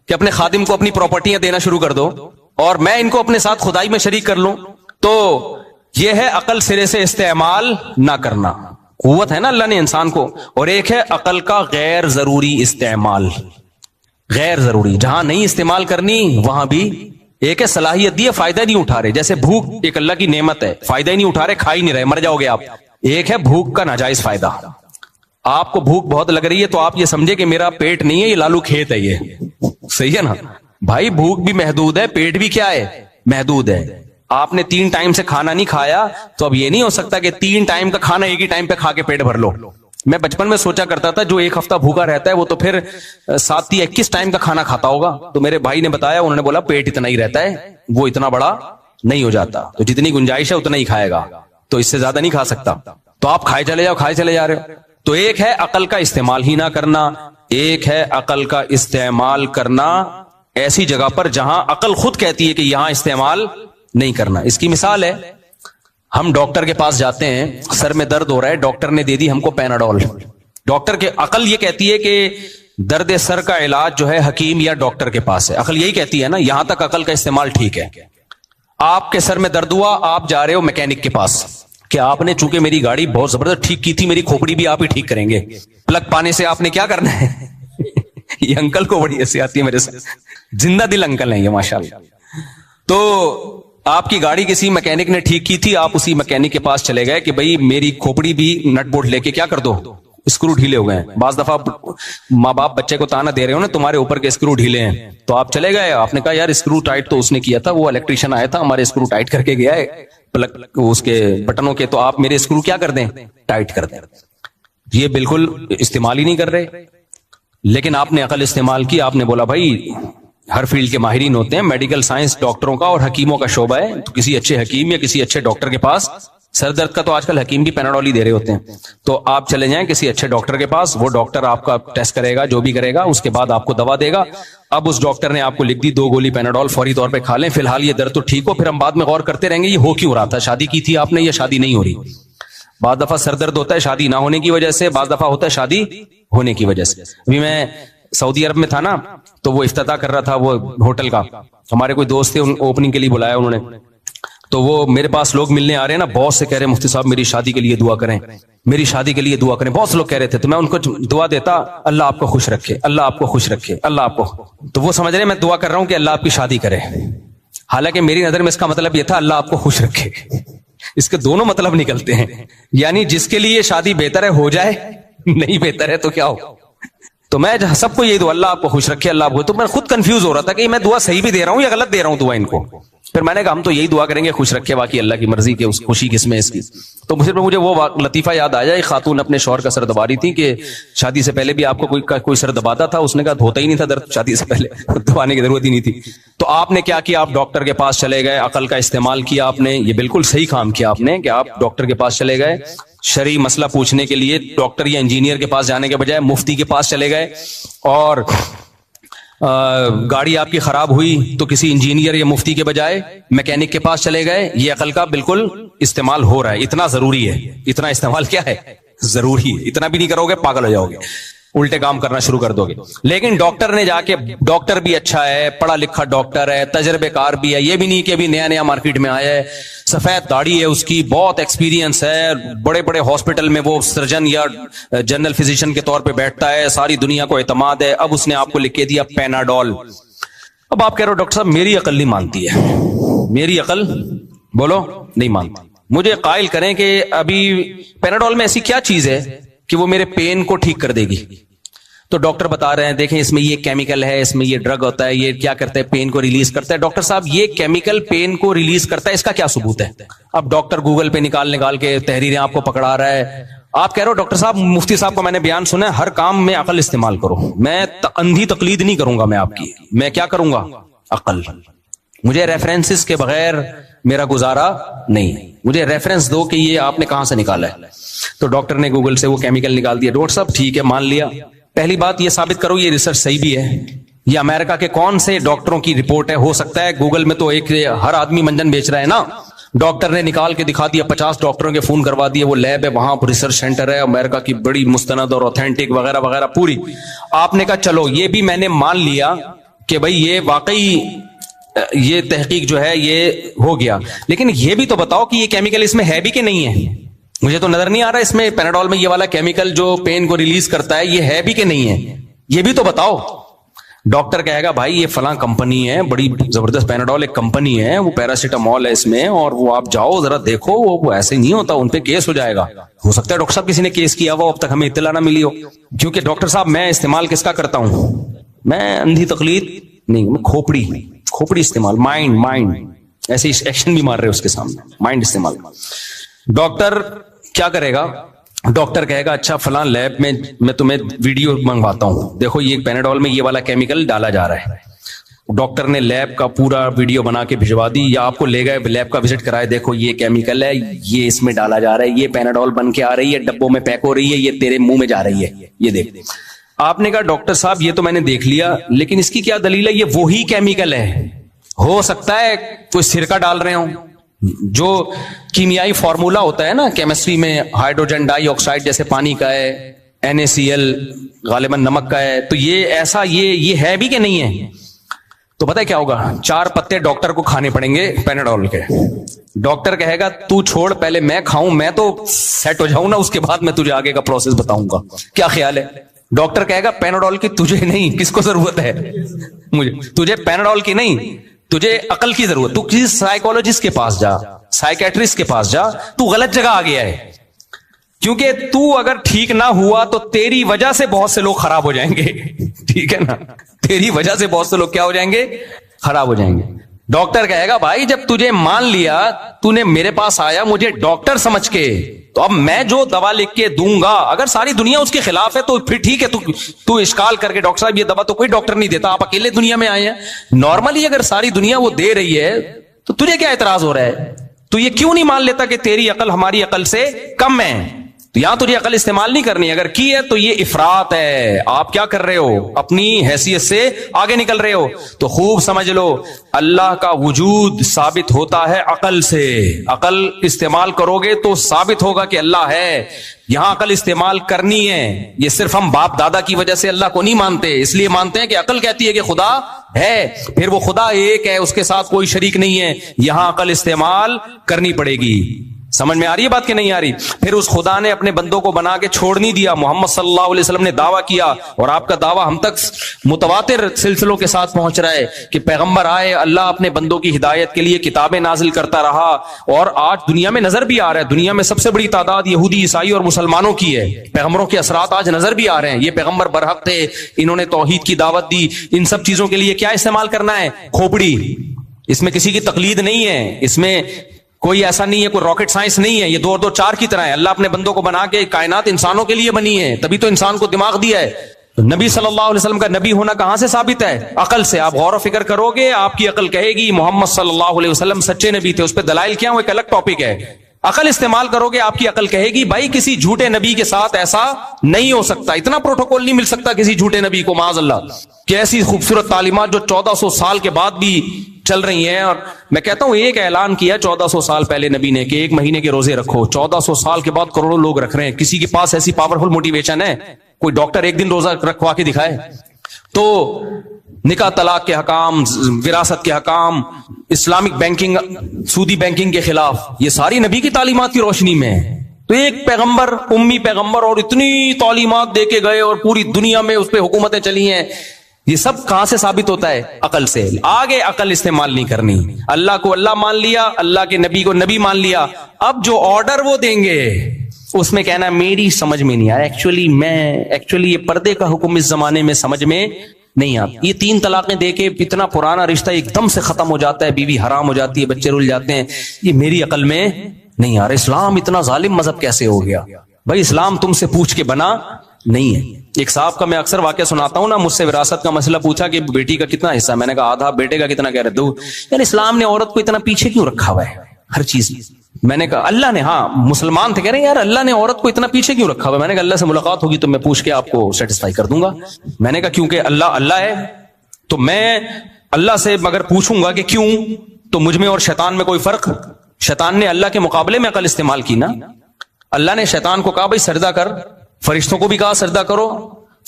کہ اپنے خادم کو اپنی پراپرٹیاں دینا شروع کر دو، اور میں ان کو اپنے ساتھ خدائی میں شریک کر لوں. تو یہ ہے عقل سرے سے استعمال نہ کرنا. قوت ہے نا اللہ نے انسان کو. اور ایک ہے عقل کا غیر ضروری استعمال. غیر ضروری جہاں نہیں استعمال کرنی وہاں بھی ایک ہے صلاحیت دی ہے، فائدہ نہیں اٹھا رہے. جیسے بھوک ایک اللہ کی نعمت ہے، فائدہ ہی نہیں اٹھا رہے، کھا ہی نہیں رہے، مر جاؤ گے آپ. ایک ہے بھوک کا ناجائز فائدہ. آپ کو بھوک بہت لگ رہی ہے تو آپ یہ سمجھے کہ میرا پیٹ نہیں ہے، یہ لالو کھیت ہے. یہ صحیح ہے نا بھائی؟ بھوک بھی محدود ہے، پیٹ بھی کیا ہے؟ محدود ہے. آپ نے 3 ٹائم سے کھانا نہیں کھایا تو اب یہ نہیں ہو سکتا کہ 3 ٹائم کا کھانا ایک ہی ٹائم پہ کھا کے پیٹ بھر لو. میں بچپن میں سوچا کرتا تھا جو 1 ہفتہ بھوکا رہتا ہے وہ تو پھر 7-21 ٹائم کا کھانا کھاتا ہوگا. تو میرے بھائی نے بتایا، انہوں نے بولا پیٹ اتنا ہی رہتا ہے، وہ اتنا بڑا نہیں ہو جاتا، تو جتنی گنجائش ہے اتنا ہی کھائے گا، تو اس سے زیادہ نہیں کھا سکتا. تو آپ کھائے چلے جاؤ، کھائے چلے جا رہے ہو. تو ایک ہے عقل کا استعمال ہی نہ کرنا، ایک ہے عقل کا استعمال کرنا ایسی جگہ پر جہاں عقل خود کہتی ہے کہ یہاں استعمال نہیں کرنا. اس کی مثال ہے، ہم ڈاکٹر کے پاس جاتے ہیں، سر میں درد ہو رہا ہے، ڈاکٹر نے دے دی ہم کو پیناڈول. ڈاکٹر کے عقل یہ کہتی ہے کہ درد سر کا علاج جو ہے حکیم یا ڈاکٹر کے پاس ہے. عقل یہی کہتی ہے نا، یہاں تک عقل کا استعمال ٹھیک ہے. آپ کے سر میں درد ہوا، آپ جا رہے ہو میکینک کے پاس کہ آپ نے چونکہ میری گاڑی بہت زبردست ٹھیک کی تھی، میری کھوپڑی بھی آپ ہی ٹھیک کریں گے. پلگ پانے سے آپ نے کیا کرنا ہے یہ انکل کو بڑی ایسی آتی ہے میرے ساتھ، زندہ دل انکل ہیں یہ ماشاءاللہ. تو آپ کی گاڑی کسی میکینک نے ٹھیک کی تھی، آپ اسی میکینک کے پاس چلے گئے کہ بھئی میری کھوپڑی بھی نٹ بولٹ لے کے کیا کر دو، اسکرو ڈھیلے ہو گئے ہیں. بعض دفعہ ماں باپ بچے کو تانا دے رہے ہو نا، تمہارے اوپر کے اسکرو ڈھیلے ہیں، تو آپ چلے گئے، آپ نے کہا یار اسکرو ٹائٹ تو اس نے کیا تھا، وہ الیکٹریشین آیا تھا ہمارے اسکرو ٹائٹ کر کے گیا ہے پلگ اس کے بٹنوں کے، تو آپ میرے اسکرو کیا کر دیں، ٹائٹ کر دیں. یہ بالکل استعمال ہی نہیں کر رہے. لیکن آپ نے عقل استعمال کی، آپ نے بولا بھائی ہر فیلڈ کے ماہرین ہوتے ہیں، میڈیکل سائنس ڈاکٹروں کا اور حکیموں کا شعبہ ہے، تو کسی اچھے حکیم یا کسی اچھے ڈاکٹر کے پاس، سر درد کا تو آج کل حکیم بھی پیناڈول ہی دے رہے ہوتے ہیں، تو آپ چلے جائیں کسی اچھے ڈاکٹر کے پاس. وہ ڈاکٹر آپ کا ٹیسٹ کرے گا، جو بھی کرے گا، اس کے بعد آپ کو دوا دے گا. اب اس ڈاکٹر نے آپ کو لکھ دی 2 گولی پیناڈول، فوری طور پہ کھا لیں، فی الحال یہ درد تو ٹھیک ہو، پھر ہم بعد میں غور کرتے رہیں گے یہ ہو کیوں رہا تھا، شادی کی تھی آپ نے یا شادی نہیں ہو رہی. بعض دفعہ سر درد ہوتا ہے شادی نہ ہونے کی وجہ سے، بعض دفعہ ہوتا ہے شادی ہونے کی وجہ سے. ابھی میں سعودی عرب میں تھا نا، تو وہ افتتاح کر رہا تھا وہ ہوٹل کا، ہمارے کوئی دوست تھے، اوپننگ کے لیے بلایا انہوں نے، تو وہ میرے پاس لوگ ملنے آ رہے ہیں نا، بہت سے کہہ رہے ہیں مفتی صاحب میری شادی کے لیے دعا کریں، میری شادی کے لیے دعا کریں. بہت سے لوگ کہہ رہے تھے، تو میں ان کو دعا دیتا، اللہ آپ کو خوش رکھے، اللہ آپ کو خوش رکھے، اللہ آپ کو. تو وہ سمجھ رہے ہیں میں دعا کر رہا ہوں کہ اللہ آپ کی شادی کرے، حالانکہ میری نظر میں اس کا مطلب یہ تھا اللہ آپ کو خوش رکھے. اس کے دونوں مطلب نکلتے ہیں، یعنی جس کے لیے شادی بہتر ہے ہو جائے، نہیں بہتر ہے تو کیا ہو. تو میں سب کو یہی دعا اللہ آپ کو خوش رکھے، اللہ آپ کو. تو میں خود کنفیوز ہو رہا تھا کہ میں دعا صحیح بھی دے رہا ہوں یا غلط دے رہا ہوں دعا ان کو. پھر میں نے کہا ہم تو یہی دعا کریں گے خوش رکھے، باقی اللہ کی مرضی کہ اس خوشی کس میں اس کی. تو مجھے وہ لطیفہ یاد آیا، ایک خاتون اپنے شوہر کا سر دبا رہی تھی کہ شادی سے پہلے بھی آپ کو کوئی سر دباتا تھا، اس نے کہا ہوتا ہی نہیں تھا درد شادی سے پہلے، دبانے کی ضرورت ہی نہیں تھی. تو آپ نے کیا کیا، آپ ڈاکٹر کے پاس چلے گئے، عقل کا استعمال کیا آپ نے. یہ بالکل صحیح کام کیا آپ نے کہ آپ ڈاکٹر کے پاس چلے گئے، شرعی مسئلہ پوچھنے کے لیے ڈاکٹر یا انجینئر کے پاس جانے کے بجائے مفتی کے پاس چلے گئے. اور گاڑی آپ کی خراب ہوئی تو کسی انجینئر یا مفتی کے بجائے میکینک کے پاس چلے گئے. یہ عقل کا بالکل استعمال ہو رہا ہے، اتنا ضروری ہے، اتنا استعمال کیا ہے، ضروری ہے. اتنا بھی نہیں کرو گے پاگل ہو جاؤ گے، الٹے کام کرنا شروع کر دو گے. لیکن ڈاکٹر نے جا کے، ڈاکٹر بھی اچھا ہے، پڑھا لکھا ڈاکٹر ہے، تجربے کار بھی ہے، یہ بھی نہیں کہ ابھی نیا نیا مارکیٹ میں آیا ہے، سفید داڑھی ہے اس کی، بہت ایکسپیرینس ہے، بڑے بڑے ہاسپٹل میں وہ سرجن یا جنرل فزیشین کے طور پہ بیٹھتا ہے، ساری دنیا کو اعتماد ہے. اب اس نے آپ کو لکھ کے دیا پیناڈول. اب آپ کہہ رہے ہو ڈاکٹر صاحب میری عقل نہیں مانتی ہے، میری عقل بولو نہیں مانتی. مجھے قائل کریں کہ ابھی پیناڈول میں ایسی کیا چیز ہے کہ وہ میرے پین کو ٹھیک کر دے گی. تو ڈاکٹر بتا رہے ہیں دیکھیں اس میں یہ کیمیکل ہے، اس میں یہ ڈرگ ہوتا ہے، یہ کیا کرتا ہے، پین کو ریلیز کرتا ہے. ڈاکٹر صاحب یہ کیمیکل پین کو ریلیز کرتا ہے، اس کا کیا ثبوت ہے؟ اب ڈاکٹر گوگل پہ نکال کے تحریریں آپ کو پکڑا رہا ہے. آپ کہہ رہے ہو ڈاکٹر صاحب مفتی صاحب کا میں نے بیان سنا ہے، ہر کام میں عقل استعمال کرو. میں اندھی تقلید نہیں کروں گا میں آپ کی، میں کیا کروں گا، عقل. مجھے ریفرنسز کے بغیر میرا گزارا نہیں، مجھے ریفرنس دو کہ یہ آپ نے کہاں سے نکالا ہے. تو ڈاکٹر نے گوگل سے وہ کیمیکل نکال دیا. ڈاکٹر صاحب ٹھیک ہے مان لیا، پہلی بات یہ ثابت کرو یہ ریسرچ صحیح بھی ہے. یہ امریکہ کے کون سے ڈاکٹروں کی رپورٹ ہے؟ ہو سکتا ہے گوگل میں تو ایک ہر آدمی منجن بیچ رہا ہے نا، ڈاکٹر نے نکال کے دکھا دیا, 50 ڈاکٹروں کے فون کروا دیے, وہ لیب ہے وہاں ریسرچ سینٹر ہے امریکہ کی بڑی مستند اور اوتھینٹک وغیرہ وغیرہ پوری. آپ نے کہا چلو یہ بھی میں نے مان لیا کہ بھائی یہ واقعی یہ تحقیق جو ہے یہ ہو گیا, لیکن یہ بھی تو بتاؤ کہ یہ کیمیکل اس میں ہے بھی کہ نہیں ہے. مجھے تو نظر نہیں آ رہا اس میں پیناڈول میں یہ والا کیمیکل جو پین کو ریلیز کرتا ہے یہ ہے بھی کہ نہیں ہے, یہ بھی تو بتاؤ. ڈاکٹر کہے گا بھائی یہ فلاں کمپنی ہے, بڑی زبردست پیناڈول ایک کمپنی ہے, وہ پیراسیٹامول ہے اس میں, اور وہ آپ جاؤ ذرا دیکھو, وہ ایسے نہیں ہوتا, ان پہ کیس ہو جائے گا. ہو سکتا ہے ڈاکٹر صاحب کسی نے کیس کیا ہوا اب تک ہمیں اطلاع نہ ملی ہو, کیونکہ ڈاکٹر صاحب میں استعمال کس کا کرتا ہوں, میں اندھی تقلید نہیں, میں کھوپڑی استعمال, مائنڈ ایسے ایکشن بھی مار رہے اس کے سامنے, مائنڈ استعمال. ڈاکٹر کیا کرے گا, ڈاکٹر کہے گا اچھا فلاں لیب میں تمہیں ویڈیو منگواتا ہوں, دیکھو یہ پیناڈول میں یہ والا کیمیکل ڈالا جا رہا ہے. ڈاکٹر نے لیب کا پورا ویڈیو بنا کے بھجوا دی, یا آپ کو لے گئے لیب کا وزٹ کرائے, دیکھو یہ کیمیکل ہے, یہ اس میں ڈالا جا رہا ہے, یہ پیناڈول بن کے آ رہی ہے, ڈبوں میں پیک ہو رہی ہے, یہ تیرے منہ میں جا رہی ہے, یہ دیکھ. آپ نے کہا ڈاکٹر صاحب یہ تو میں نے دیکھ لیا, لیکن اس کی کیا دلیل ہے, یہ وہی کیمیکل ہے, ہو سکتا ہے کوئی سرکہ ڈال رہے ہوں, جو کیمیائی فارمولا ہوتا ہے نا کیمسٹری میں, ہائیڈروجن ڈائی آکسائڈ جیسے پانی کا ہے, NaCl غالباً نمک کا ہے, تو یہ ایسا یہ ہے بھی کہ نہیں ہے. تو پتہ ہے کیا ہوگا, 4 پتے ڈاکٹر کو کھانے پڑیں گے پیناڈول کے. ڈاکٹر کہے گا تو چھوڑ, پہلے میں کھاؤں, میں تو سیٹ ہو جاؤں نا, اس کے بعد میں تجھے آگے کا پروسیس بتاؤں گا, کیا خیال ہے. ڈاکٹر کہے گا پیناڈول کی تجھے نہیں, کس کو ضرورت ہے, مجھے, تجھے پیناڈول کی نہیں, تجھے عقل کی ضرورت. تو کسی سائیکولوجسٹ کے پاس جا, سائیکیٹرسٹ کے پاس جا, تو غلط جگہ آ گیا ہے, کیونکہ تو اگر ٹھیک نہ ہوا تو تیری وجہ سے بہت سے لوگ خراب ہو جائیں گے, ٹھیک ہے نا, تیری وجہ سے بہت سے لوگ کیا ہو جائیں گے, خراب ہو جائیں گے. ڈاکٹر کہے گا بھائی جب تجھے مان لیا, تو نے میرے پاس آیا مجھے ڈاکٹر سمجھ کے, تو اب میں جو دوا لکھ کے دوں گا اگر ساری دنیا اس کے خلاف ہے تو پھر ٹھیک ہے, تو اشکال کر کے ڈاکٹر صاحب یہ دوا تو کوئی ڈاکٹر نہیں دیتا, آپ اکیلے دنیا میں آئے ہیں. نارملی اگر ساری دنیا وہ دے رہی ہے تو تجھے کیا اعتراض ہو رہا ہے, تو یہ کیوں نہیں مان لیتا کہ تیری عقل ہماری عقل سے کم ہے. تو یہاں تجھے عقل استعمال نہیں کرنی, اگر کی ہے تو یہ افراط ہے, آپ کیا کر رہے ہو, اپنی حیثیت سے آگے نکل رہے ہو. تو خوب سمجھ لو اللہ کا وجود ثابت ہوتا ہے عقل سے, عقل استعمال کرو گے تو ثابت ہوگا کہ اللہ ہے. یہاں عقل استعمال کرنی ہے, یہ صرف ہم باپ دادا کی وجہ سے اللہ کو نہیں مانتے, اس لیے مانتے ہیں کہ عقل کہتی ہے کہ خدا ہے, پھر وہ خدا ایک ہے, اس کے ساتھ کوئی شریک نہیں ہے, یہاں عقل استعمال کرنی پڑے گی. سمجھ میں آ رہی ہے بات کہ نہیں آ رہی. پھر اس خدا نے اپنے بندوں کو بنا کے چھوڑ نہیں دیا. محمد صلی اللہ علیہ وسلم نے دعویٰ کیا, اور آپ کا دعویٰ ہم تک متواتر سلسلوں کے ساتھ پہنچ رہا ہے کہ پیغمبر آئے, اللہ اپنے بندوں کی ہدایت کے لیے کتابیں نازل کرتا رہا, اور آج دنیا میں نظر بھی آ رہا ہے, دنیا میں سب سے بڑی تعداد یہودی, عیسائی اور مسلمانوں کی ہے. پیغمبروں کے اثرات آج نظر بھی آ رہے ہیں. یہ پیغمبر برحق تھے, انہوں نے توحید کی دعوت دی. ان سب چیزوں کے لیے کیا استعمال کرنا ہے, کھوپڑی. اس میں کسی کی تقلید نہیں ہے, اس میں کوئی ایسا نہیں ہے, کوئی راکٹ سائنس نہیں ہے, یہ 2 اور 2 4 کی طرح ہے. اللہ اپنے بندوں کو بنا کے کائنات انسانوں کے لیے بنی ہے, تبھی تو انسان کو دماغ دیا ہے. نبی صلی اللہ علیہ وسلم کا نبی ہونا کہاں سے ثابت ہے, عقل سے. آپ غور و فکر کرو گے, آپ کی عقل کہے گی محمد صلی اللہ علیہ وسلم سچے نبی تھے. اس پہ دلائل کیا, وہ ایک الگ ٹاپک ہے. عقل استعمال کرو گے, آپ کی عقل کہے گی بھائی کسی جھوٹے نبی کے ساتھ ایسا نہیں ہو سکتا, اتنا پروٹوکول نہیں مل سکتا کسی جھوٹے نبی کو, معاذ اللہ. کہ ایسی خوبصورت تعلیمات جو 1400 سال کے بعد بھی چل رہی ہیں. اور میں کہتا ہوں ایک اعلان کیا 1400 سال پہلے نبی نے کہ 1 مہینے کے روزے رکھو. 1400 سال کے بعد کروڑوں لوگ رکھ رہے ہیں. کسی کے پاس ایسی پاورفل موٹیویشن ہے, کوئی ڈاکٹر ایک دن روزہ رکھوا کے دکھائے. تو نکاح طلاق کے حکام, وراثت کے حکام, اسلامک بینکنگ, سودی بینکنگ کے خلاف, یہ ساری نبی کی تعلیمات کی روشنی میں ہے. تو ایک پیغمبر, امی پیغمبر, اور اتنی تعلیمات دے کے گئے اور پوری دنیا میں اس پہ حکومتیں چلی ہیں. یہ سب کہاں سے ثابت ہوتا ہے, عقل سے. آگے عقل استعمال نہیں کرنی. اللہ کو اللہ مان لیا, اللہ کے نبی کو نبی مان لیا. اب جو آرڈر وہ دیں گے اس میں کہنا میری سمجھ میں نہیں آیا, ایکچولی یہ پردے کا حکم اس زمانے میں سمجھ میں نہیں آتا. یہ 3 طلاقیں دے کے اتنا پرانا رشتہ ایک دم سے ختم ہو جاتا ہے, بیوی حرام ہو جاتی ہے, بچے رل جاتے ہیں, یہ میری عقل میں نہیں آ رہا. اسلام اتنا ظالم مذہب کیسے ہو گیا بھائی, اسلام تم سے پوچھ کے بنا نہیں ہے. ایک صاحب کا میں اکثر واقعہ سناتا ہوں نا, مجھ سے وراثت کا مسئلہ پوچھا کہ بیٹی کا کتنا حصہ, میں نے کہا آدھا, بیٹے کا کتنا, کہہ رہے 2. یار اسلام نے عورت کو اتنا پیچھے کیوں رکھا ہوا ہے ہر چیز. میں نے کہا اللہ نے, ہاں مسلمان تھے, کہہ رہے ہیں یار اللہ نے عورت کو اتنا پیچھے کیوں رکھا ہوا ہے. میں نے کہا اللہ سے ملاقات ہوگی تو میں پوچھ کے آپ کو سیٹسفائی کر دوں گا. میں نے کہا کیونکہ اللہ ہے, تو میں اللہ سے مگر پوچھوں گا کہ کیوں, تو مجھ میں اور شیطان میں کوئی فرق شیطان نے اللہ کے مقابلے میں عقل استعمال کی نا. اللہ نے شیطان کو کہا بھائی سجدہ کر، فرشتوں کو بھی کہا سجدہ کرو.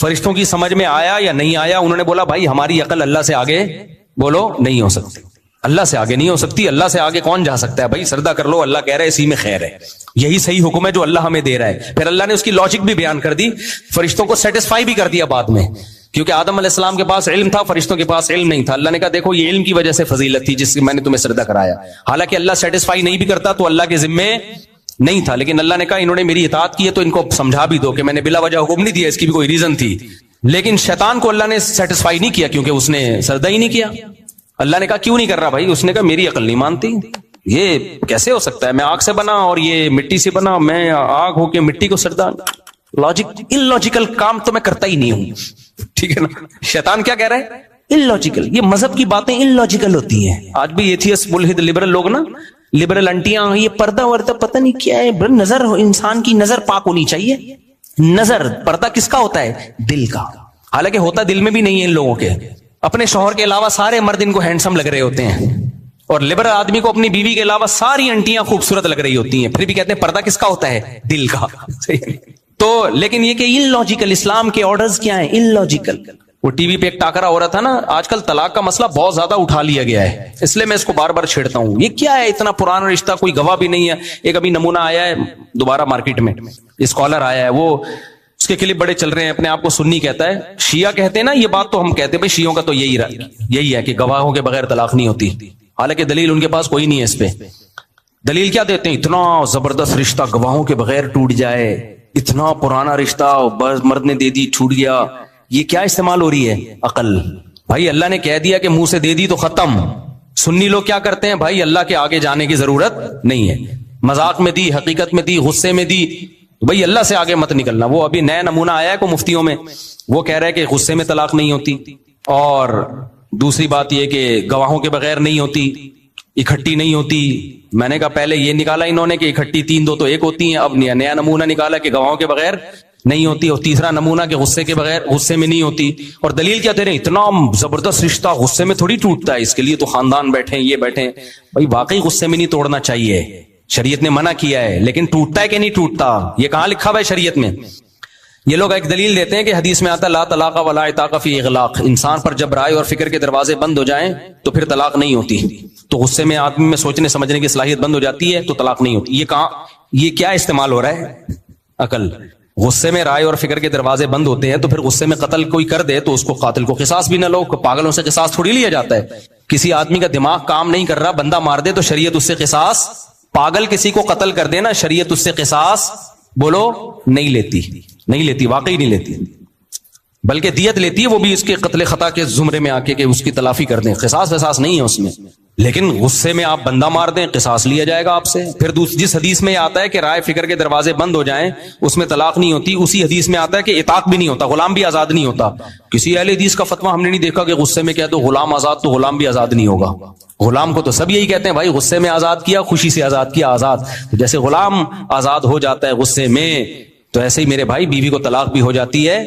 فرشتوں کی سمجھ میں آیا یا نہیں آیا؟ انہوں نے بولا بھائی ہماری عقل اللہ سے آگے بولو نہیں ہو سکتی، اللہ سے آگے نہیں ہو سکتی. اللہ سے آگے کون جا سکتا ہے بھائی؟ سجدہ کر لو، اللہ کہہ رہا ہے اسی میں خیر ہے، یہی صحیح حکم ہے جو اللہ ہمیں دے رہا ہے. پھر اللہ نے اس کی لاجک بھی بیان کر دی، فرشتوں کو سیٹسفائی بھی کر دیا بعد میں، کیونکہ آدم علیہ السلام کے پاس علم تھا، فرشتوں کے پاس علم نہیں تھا. اللہ نے کہا دیکھو یہ علم کی وجہ سے فضیلت تھی جس سے میں نے تمہیں سجدہ کرایا. حالانکہ اللہ سیٹسفائی نہیں بھی کرتا تو اللہ کے ذمے نہیں تھا، لیکن اللہ نے کہا انہوں نے میری اطاعت کی ہے تو ان کو سمجھا بھی دو کہ میں نے بلا وجہ حکم نہیں دیا، اس کی بھی کوئی ریزن تھی. لیکن شیطان کو اللہ نے سیٹسفائی نہیں کیا کیونکہ اس نے سجدہ ہی نہیں کیا. اللہ نے کہا کیوں نہیں کر رہا بھائی؟ اس نے کہا میری عقل نہیں مانتی، یہ کیسے ہو سکتا ہے؟ میں آگ سے بنا اور یہ مٹی سے بنا، میں آگ ہو کے مٹی کو سجدہ، لاجک ان لاجیکل کام تو میں کرتا ہی نہیں ہوں. ٹھیک ہے نا؟ شیطان کیا کہہ رہا ہے؟ In logical. یہ مذہب کی باتیں ان لاجیکل ہوتی ہیں. آج بھی ایتھیسٹ ملحد لبرل لوگ نا، لبرل انٹیاں، یہ پردہ وردہ پتہ نہیں کیا ہے. نظر، انسان کی نظر پاک ہونی چاہیے. نظر، پردہ کس کا ہوتا ہے؟ دل کا. حالانکہ ہوتا دل میں بھی نہیں ہے ان لوگوں کے. اپنے شوہر کے علاوہ سارے مرد ان کو ہینڈسم لگ رہے ہوتے ہیں، اور لبرل آدمی کو اپنی بیوی کے علاوہ ساری انٹیاں خوبصورت لگ رہی ہوتی ہیں، پھر بھی کہتے ہیں پردہ کس کا ہوتا ہے؟ دل کا. تو لیکن یہ کہ ان لاجیکل، اسلام کے آرڈرز کیا ہیں؟ In logical. وہ ٹی وی پہ ایک ٹاکرا ہو رہا تھا نا، آج کل طلاق کا مسئلہ بہت زیادہ اٹھا لیا گیا ہے، اس لیے میں اس کو بار بار چھیڑتا ہوں. یہ کیا ہے اتنا پرانا رشتہ، کوئی گواہ بھی نہیں ہے. ایک ابھی نمونہ آیا ہے دوبارہ مارکیٹ میں، اسکالر آیا ہے، وہ اس کے کلپ بڑے چل رہے ہیں، اپنے آپ کو سنی کہتا ہے. شیعہ کہتے ہیں نا یہ بات، تو ہم کہتے ہیں بھائی شیعوں کا تو یہی ہے کہ گواہوں کے بغیر طلاق نہیں ہوتی. حالانکہ دلیل ان کے پاس کوئی نہیں ہے اس پہ. دلیل کیا دیتے ہیں؟ اتنا زبردست رشتہ گواہوں کے بغیر ٹوٹ جائے، اتنا پرانا رشتہ مرد نے دے دی چھوٹ گیا. یہ کیا استعمال ہو رہی ہے؟ عقل. بھائی اللہ نے کہہ دیا کہ منہ سے دے دی تو ختم. سنی لوگ کیا کرتے ہیں؟ بھائی اللہ کے آگے جانے کی ضرورت نہیں ہے، مذاق میں دی، حقیقت میں دی، غصے میں دی، بھئی اللہ سے آگے مت نکلنا. وہ ابھی نیا نمونہ آیا ہے کو مفتیوں میں، وہ کہہ رہے کہ غصے میں طلاق نہیں ہوتی، اور دوسری بات یہ کہ گواہوں کے بغیر نہیں ہوتی، اکٹھی نہیں ہوتی. میں نے کہا پہلے یہ نکالا انہوں نے کہ اکٹھی 3 2 تو 1 ہوتی ہیں، اب نیا نمونہ نکالا کہ گواہوں کے بغیر نہیں ہوتی، اور تیسرا نمونہ کہ غصے کے بغیر، غصے میں نہیں ہوتی. اور دلیل کیا دے رہے ہیں؟ اتنا زبردست رشتہ غصے میں تھوڑی ٹوٹتا ہے، اس کے لیے تو خاندان بیٹھے یہ بیٹھے. بھائی واقعی غصے میں نہیں توڑنا چاہیے، شریعت نے منع کیا ہے، لیکن ٹوٹتا ہے کہ نہیں ٹوٹتا؟ یہ کہاں لکھا ہوا ہے شریعت میں؟ یہ لوگ ایک دلیل دیتے ہیں کہ حدیث میں آتا لا طلاق ولا عتاق فی اغلاق. انسان پر جب رائے اور فکر کے دروازے بند ہو جائیں تو پھر طلاق نہیں ہوتی. تو غصے میں آدمی میں سوچنے سمجھنے کی صلاحیت بند ہو جاتی ہے تو طلاق نہیں ہوتی. یہ کہاں، یہ کیا استعمال ہو رہا ہے؟ عقل. غصے میں رائے اور فکر کے دروازے بند ہوتے ہیں تو پھر غصے میں قتل کوئی کر دے تو اس کو قاتل کو قصاص بھی نہ لو. پاگلوں سے قصاص تھوڑی لیا جاتا ہے. کسی آدمی کا دماغ کام نہیں کر رہا، بندہ مار دے تو شریعت اس سے قصاص، پاگل کسی کو قتل کر دینا شریعت اس سے قصاص بولو نہیں لیتی، نہیں لیتی، واقعی نہیں لیتی، بلکہ دیت لیتی ہے، وہ بھی اس کے قتل خطا کے زمرے میں آ کے کہ اس کی تلافی کر دیں. قصاص وصاص نہیں ہے اس میں. لیکن غصے میں آپ بندہ مار دیں قصاص لیا جائے گا آپ سے. پھر جس حدیث میں آتا ہے کہ رائے فکر کے دروازے بند ہو جائیں اس میں طلاق نہیں ہوتی، اسی حدیث میں آتا ہے کہ عتاق بھی نہیں ہوتا، غلام بھی آزاد نہیں ہوتا. کسی اہل حدیث کا فتویٰ ہم نے نہیں دیکھا کہ غصے میں کہہ دو غلام آزاد تو غلام بھی آزاد نہیں ہوگا. غلام کو تو سب یہی کہتے ہیں بھائی غصے میں آزاد کیا، خوشی سے آزاد کیا، آزاد. جیسے غلام آزاد ہو جاتا ہے غصے میں، تو ایسے ہی میرے بھائی بیوی کو طلاق بھی ہو جاتی ہے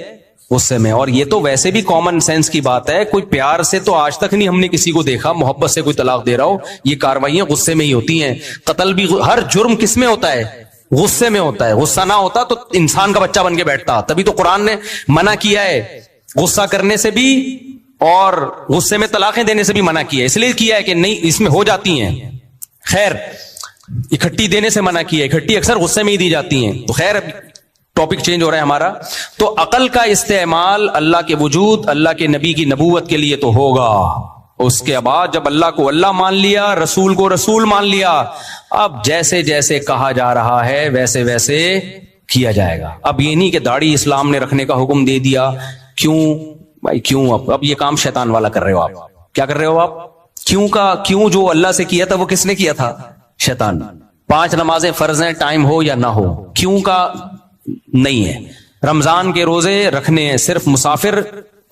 غصے میں. اور یہ تو ویسے بھی کامن سینس کی بات ہے، کوئی پیار سے تو آج تک نہیں ہم نے کسی کو دیکھا محبت سے کوئی طلاق دے رہا ہو. یہ کاروائیاں غصے میں ہی ہوتی ہیں. قتل بھی، ہر جرم کس میں ہوتا ہے؟ غصے میں ہوتا ہے. غصہ نہ ہوتا تو انسان کا بچہ بن کے بیٹھتا. تبھی تو قرآن نے منع کیا ہے غصہ کرنے سے بھی اور غصے میں طلاقیں دینے سے بھی منع کیا ہے. اس لیے کیا ہے کہ نہیں اس میں ہو جاتی ہیں. خیر اکٹھی دینے سے منع کیا ہے، اکٹھی اکثر غصے میں ہی دی جاتی ہیں. تو خیر ٹاپک چینج ہو رہا ہے ہمارا. تو عقل کا استعمال اللہ کے وجود، اللہ کے نبی کی نبوت کے لیے تو ہوگا. اس کے بعد جب اللہ کو اللہ مان لیا، رسول کو رسول مان لیا، اب جیسے جیسے کہا جا رہا ہے ویسے ویسے کیا جائے گا. اب یہ نہیں کہ داڑھی اسلام نے رکھنے کا حکم دے دیا. کیوں بھائی کیوں؟ اب یہ کام شیطان والا کر رہے ہو آپ. کیا کر رہے ہو آپ؟ کیوں جو اللہ سے کیا تھا وہ کس نے کیا تھا؟ شیطان. 5 نمازیں فرض ہیں ٹائم ہو یا نہ ہو. کیوں کا نہیں ہے. رمضان کے روزے رکھنے ہیں، صرف مسافر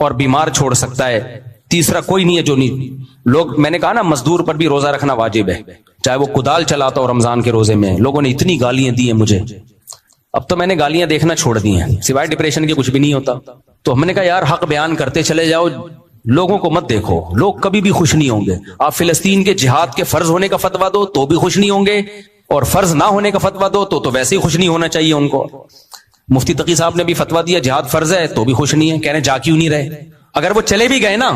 اور بیمار چھوڑ سکتا ہے. تیسرا کوئی نہیں ہے جو نہیں. لوگ، میں نے کہا نا مزدور پر بھی روزہ رکھنا واجب ہے، چاہے وہ کدال چلاتا ہو رمضان کے روزے میں. لوگوں نے اتنی گالیاں دی ہیں مجھے، اب تو میں نے گالیاں دیکھنا چھوڑ دی ہیں، سوائے ڈپریشن کے کچھ بھی نہیں ہوتا. تو ہم نے کہا یار حق بیان کرتے چلے جاؤ، لوگوں کو مت دیکھو, لوگ کبھی بھی خوش نہیں ہوں گے. آپ فلسطین کے جہاد کے فرض ہونے کا فتویٰ دو تو بھی خوش نہیں ہوں گے, اور فرض نہ ہونے کا فتویٰ دو تو ویسے ہی خوش نہیں ہونا چاہیے ان کو. مفتی تقی صاحب نے بھی فتویٰ دیا جہاد فرض ہے تو بھی خوش نہیں ہے, کہہ رہے جا کیوں نہیں رہے. اگر وہ چلے بھی گئے نا,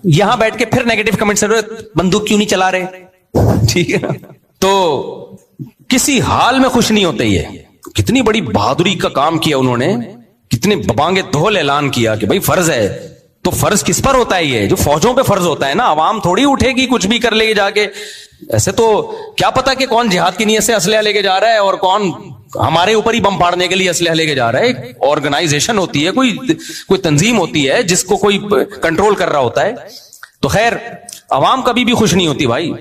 یہاں بیٹھ کے پھر نیگیٹو کمنٹ سے بندوق کیوں نہیں چلا رہے, ٹھیک ہے نا, تو کسی حال میں خوش نہیں ہوتے. یہ کتنی بڑی بہادری کا کام کیا انہوں نے, کتنے ببانگے دھول اعلان کیا کہ بھائی فرض ہے. تو فرض کس پر ہوتا ہے؟ یہ جو فوجوں پہ فرض ہوتا ہے نا, عوام تھوڑی اٹھے گی کچھ بھی کر لے گی جا کے. ایسے تو کیا پتا کہ کون جہاد کی نیت سے اسلحہ لے کے جا رہا ہے اور کون ہمارے اوپر ہی بم پھاڑنے کے لیے اسلحہ لے کے جا رہا ہے. ایک آرگنائزیشن ہوتی ہے, کوئی تنظیم ہوتی ہے جس کو کوئی کنٹرول کر رہا ہوتا ہے. تو خیر عوام کبھی بھی خوش نہیں ہوتی بھائی.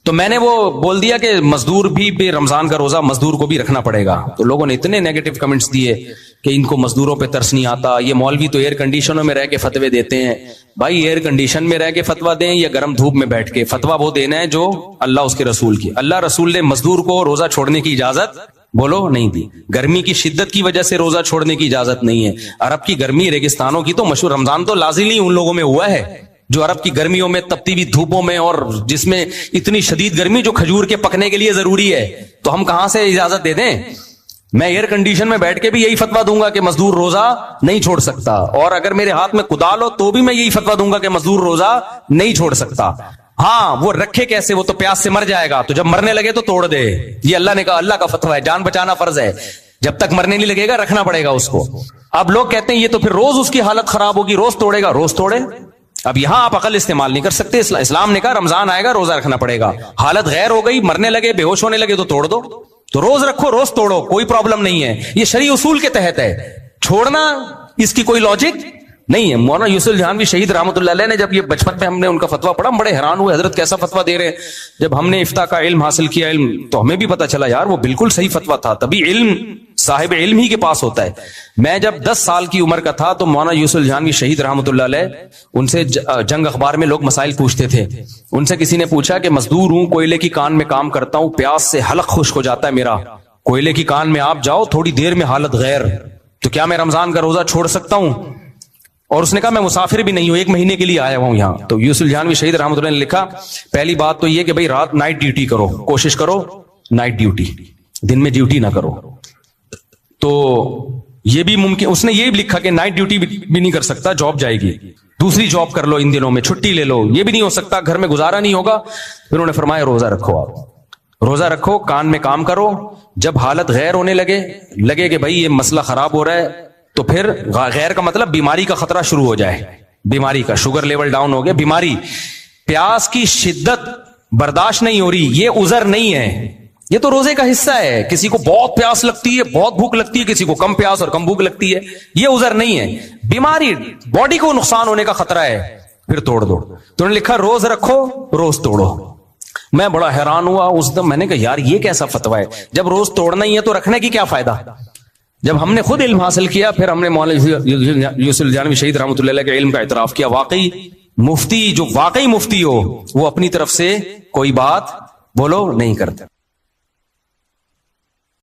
تو میں نے وہ بول دیا کہ مزدور بھی رمضان کا روزہ مزدور کو بھی رکھنا پڑے گا. تو لوگوں نے اتنے نیگیٹو کمنٹس دیے کہ ان کو مزدوروں پہ ترس نہیں آتا, یہ مولوی تو ایئر کنڈیشنوں میں رہ کے فتوے دیتے ہیں. بھائی ایئر کنڈیشن میں رہ کے فتوا دیں یا گرم دھوپ میں بیٹھ کے, فتوا وہ دینا ہے جو اللہ اس کے رسول کی. اللہ رسول نے مزدور کو روزہ چھوڑنے کی اجازت بولو نہیں دی. گرمی کی شدت کی وجہ سے روزہ چھوڑنے کی اجازت نہیں ہے. عرب کی گرمی ریگستانوں کی تو مشہور, رمضان تو لازمی ان لوگوں میں ہوا ہے جو عرب کی گرمیوں میں تپتی ہوئی دھوپوں میں, اور جس میں اتنی شدید گرمی جو کھجور کے پکنے کے لیے ضروری ہے. تو ہم کہاں سے اجازت دے دیں؟ میں ایئر کنڈیشن میں بیٹھ کے بھی یہی فتوا دوں گا کہ مزدور روزہ نہیں چھوڑ سکتا, اور اگر میرے ہاتھ میں کدال ہو تو بھی میں یہی فتوا دوں گا کہ مزدور روزہ نہیں چھوڑ سکتا. ہاں وہ رکھے کیسے, وہ تو پیاس سے مر جائے گا, تو جب مرنے لگے تو توڑ دے. یہ اللہ نے کہا, اللہ کا فتوا ہے, جان بچانا فرض ہے. جب تک مرنے نہیں لگے گا رکھنا پڑے گا اس کو. اب لوگ کہتے ہیں یہ تو پھر روز اس کی حالت خراب ہوگی, روز توڑے گا. روز توڑے. اب یہاں آپ عقل استعمال نہیں کر سکتے. اسلام نے کہا رمضان آئے گا روزہ رکھنا پڑے گا, حالت غیر ہو گئی, مرنے لگے, بے ہوش ہونے لگے تو توڑ دو. تو روز رکھو, روز توڑو, کوئی پرابلم نہیں ہے. یہ شرعی اصول کے تحت ہے. چھوڑنا اس کی کوئی لاجک نہیں ہے. مولانا یوسف جہانوی شہید رحمۃ اللہ علیہ نے جب یہ بچپن میں ہم نے ان کا فتویٰ پڑھا, بڑے حیران ہوئے حضرت کیسا فتویٰ دے رہے ہیں. جب ہم نے افتاء کا علم حاصل کیا, علم تو ہمیں بھی پتا چلا یار وہ بالکل صحیح فتویٰ تھا. تبھی علم صاحب علم ہی کے پاس ہوتا ہے. میں جب 10 سال کی عمر کا تھا تو مولانا یوسف جہانوی شہید رحمۃ اللہ علیہ, ان سے جنگ اخبار میں لوگ مسائل پوچھتے تھے. ان سے کسی نے پوچھا کہ مزدور ہوں, کوئلے کی کان میں کام کرتا ہوں, پیاس سے حلق خشک ہو جاتا ہے میرا, کوئلے کی کان میں آپ جاؤ تھوڑی دیر میں حالت غیر, تو کیا میں رمضان کا روزہ چھوڑ سکتا ہوں؟ اور اس نے کہا میں مسافر بھی نہیں ہوں, 1 مہینے کے لیے آیا ہوں یہاں. تو یوسف جہانوی شہید رحمۃ اللہ نے لکھا, پہلی بات تو یہ کہ بھائی رات نائٹ ڈیوٹی کرو, کوشش کرو نائٹ ڈیوٹی, دن میں ڈیوٹی نہ کرو. تو یہ بھی ممکن, اس نے یہ بھی لکھا کہ نائٹ ڈیوٹی بھی نہیں کر سکتا, جاب جائے گی, دوسری جاب کر لو ان دنوں میں, چھٹی لے لو, یہ بھی نہیں ہو سکتا, گھر میں گزارا نہیں ہوگا. پھر انہوں نے فرمایا روزہ رکھو, آپ روزہ رکھو, کان میں کام کرو, جب حالت غیر ہونے لگے کہ بھائی یہ مسئلہ خراب ہو رہا ہے, تو پھر غیر کا مطلب بیماری کا خطرہ شروع ہو جائے, بیماری کا, شوگر لیول ڈاؤن ہو گیا, بیماری, پیاس کی شدت برداشت نہیں ہو رہی, یہ عذر نہیں ہے, یہ تو روزے کا حصہ ہے. کسی کو بہت پیاس لگتی ہے, بہت بھوک لگتی ہے, کسی کو کم پیاس اور کم بھوک لگتی ہے, یہ عذر نہیں ہے, بیماری, باڈی کو نقصان ہونے کا خطرہ ہے, پھر توڑ دو. تو انہوں نے لکھا روز رکھو, روز توڑو. میں بڑا حیران ہوا اس دم, میں نے کہا یار یہ کیسا فتویٰ ہے, جب روز توڑنا ہی ہے تو رکھنے کی کیا فائدہ. جب ہم نے خود علم حاصل کیا, پھر ہم نے مولانا یوسف جہانوی شہید رحمۃ اللہ علیہ کے علم کا اعتراف کیا. واقعی مفتی جو واقعی مفتی ہو وہ اپنی طرف سے کوئی بات بولو نہیں کرتا.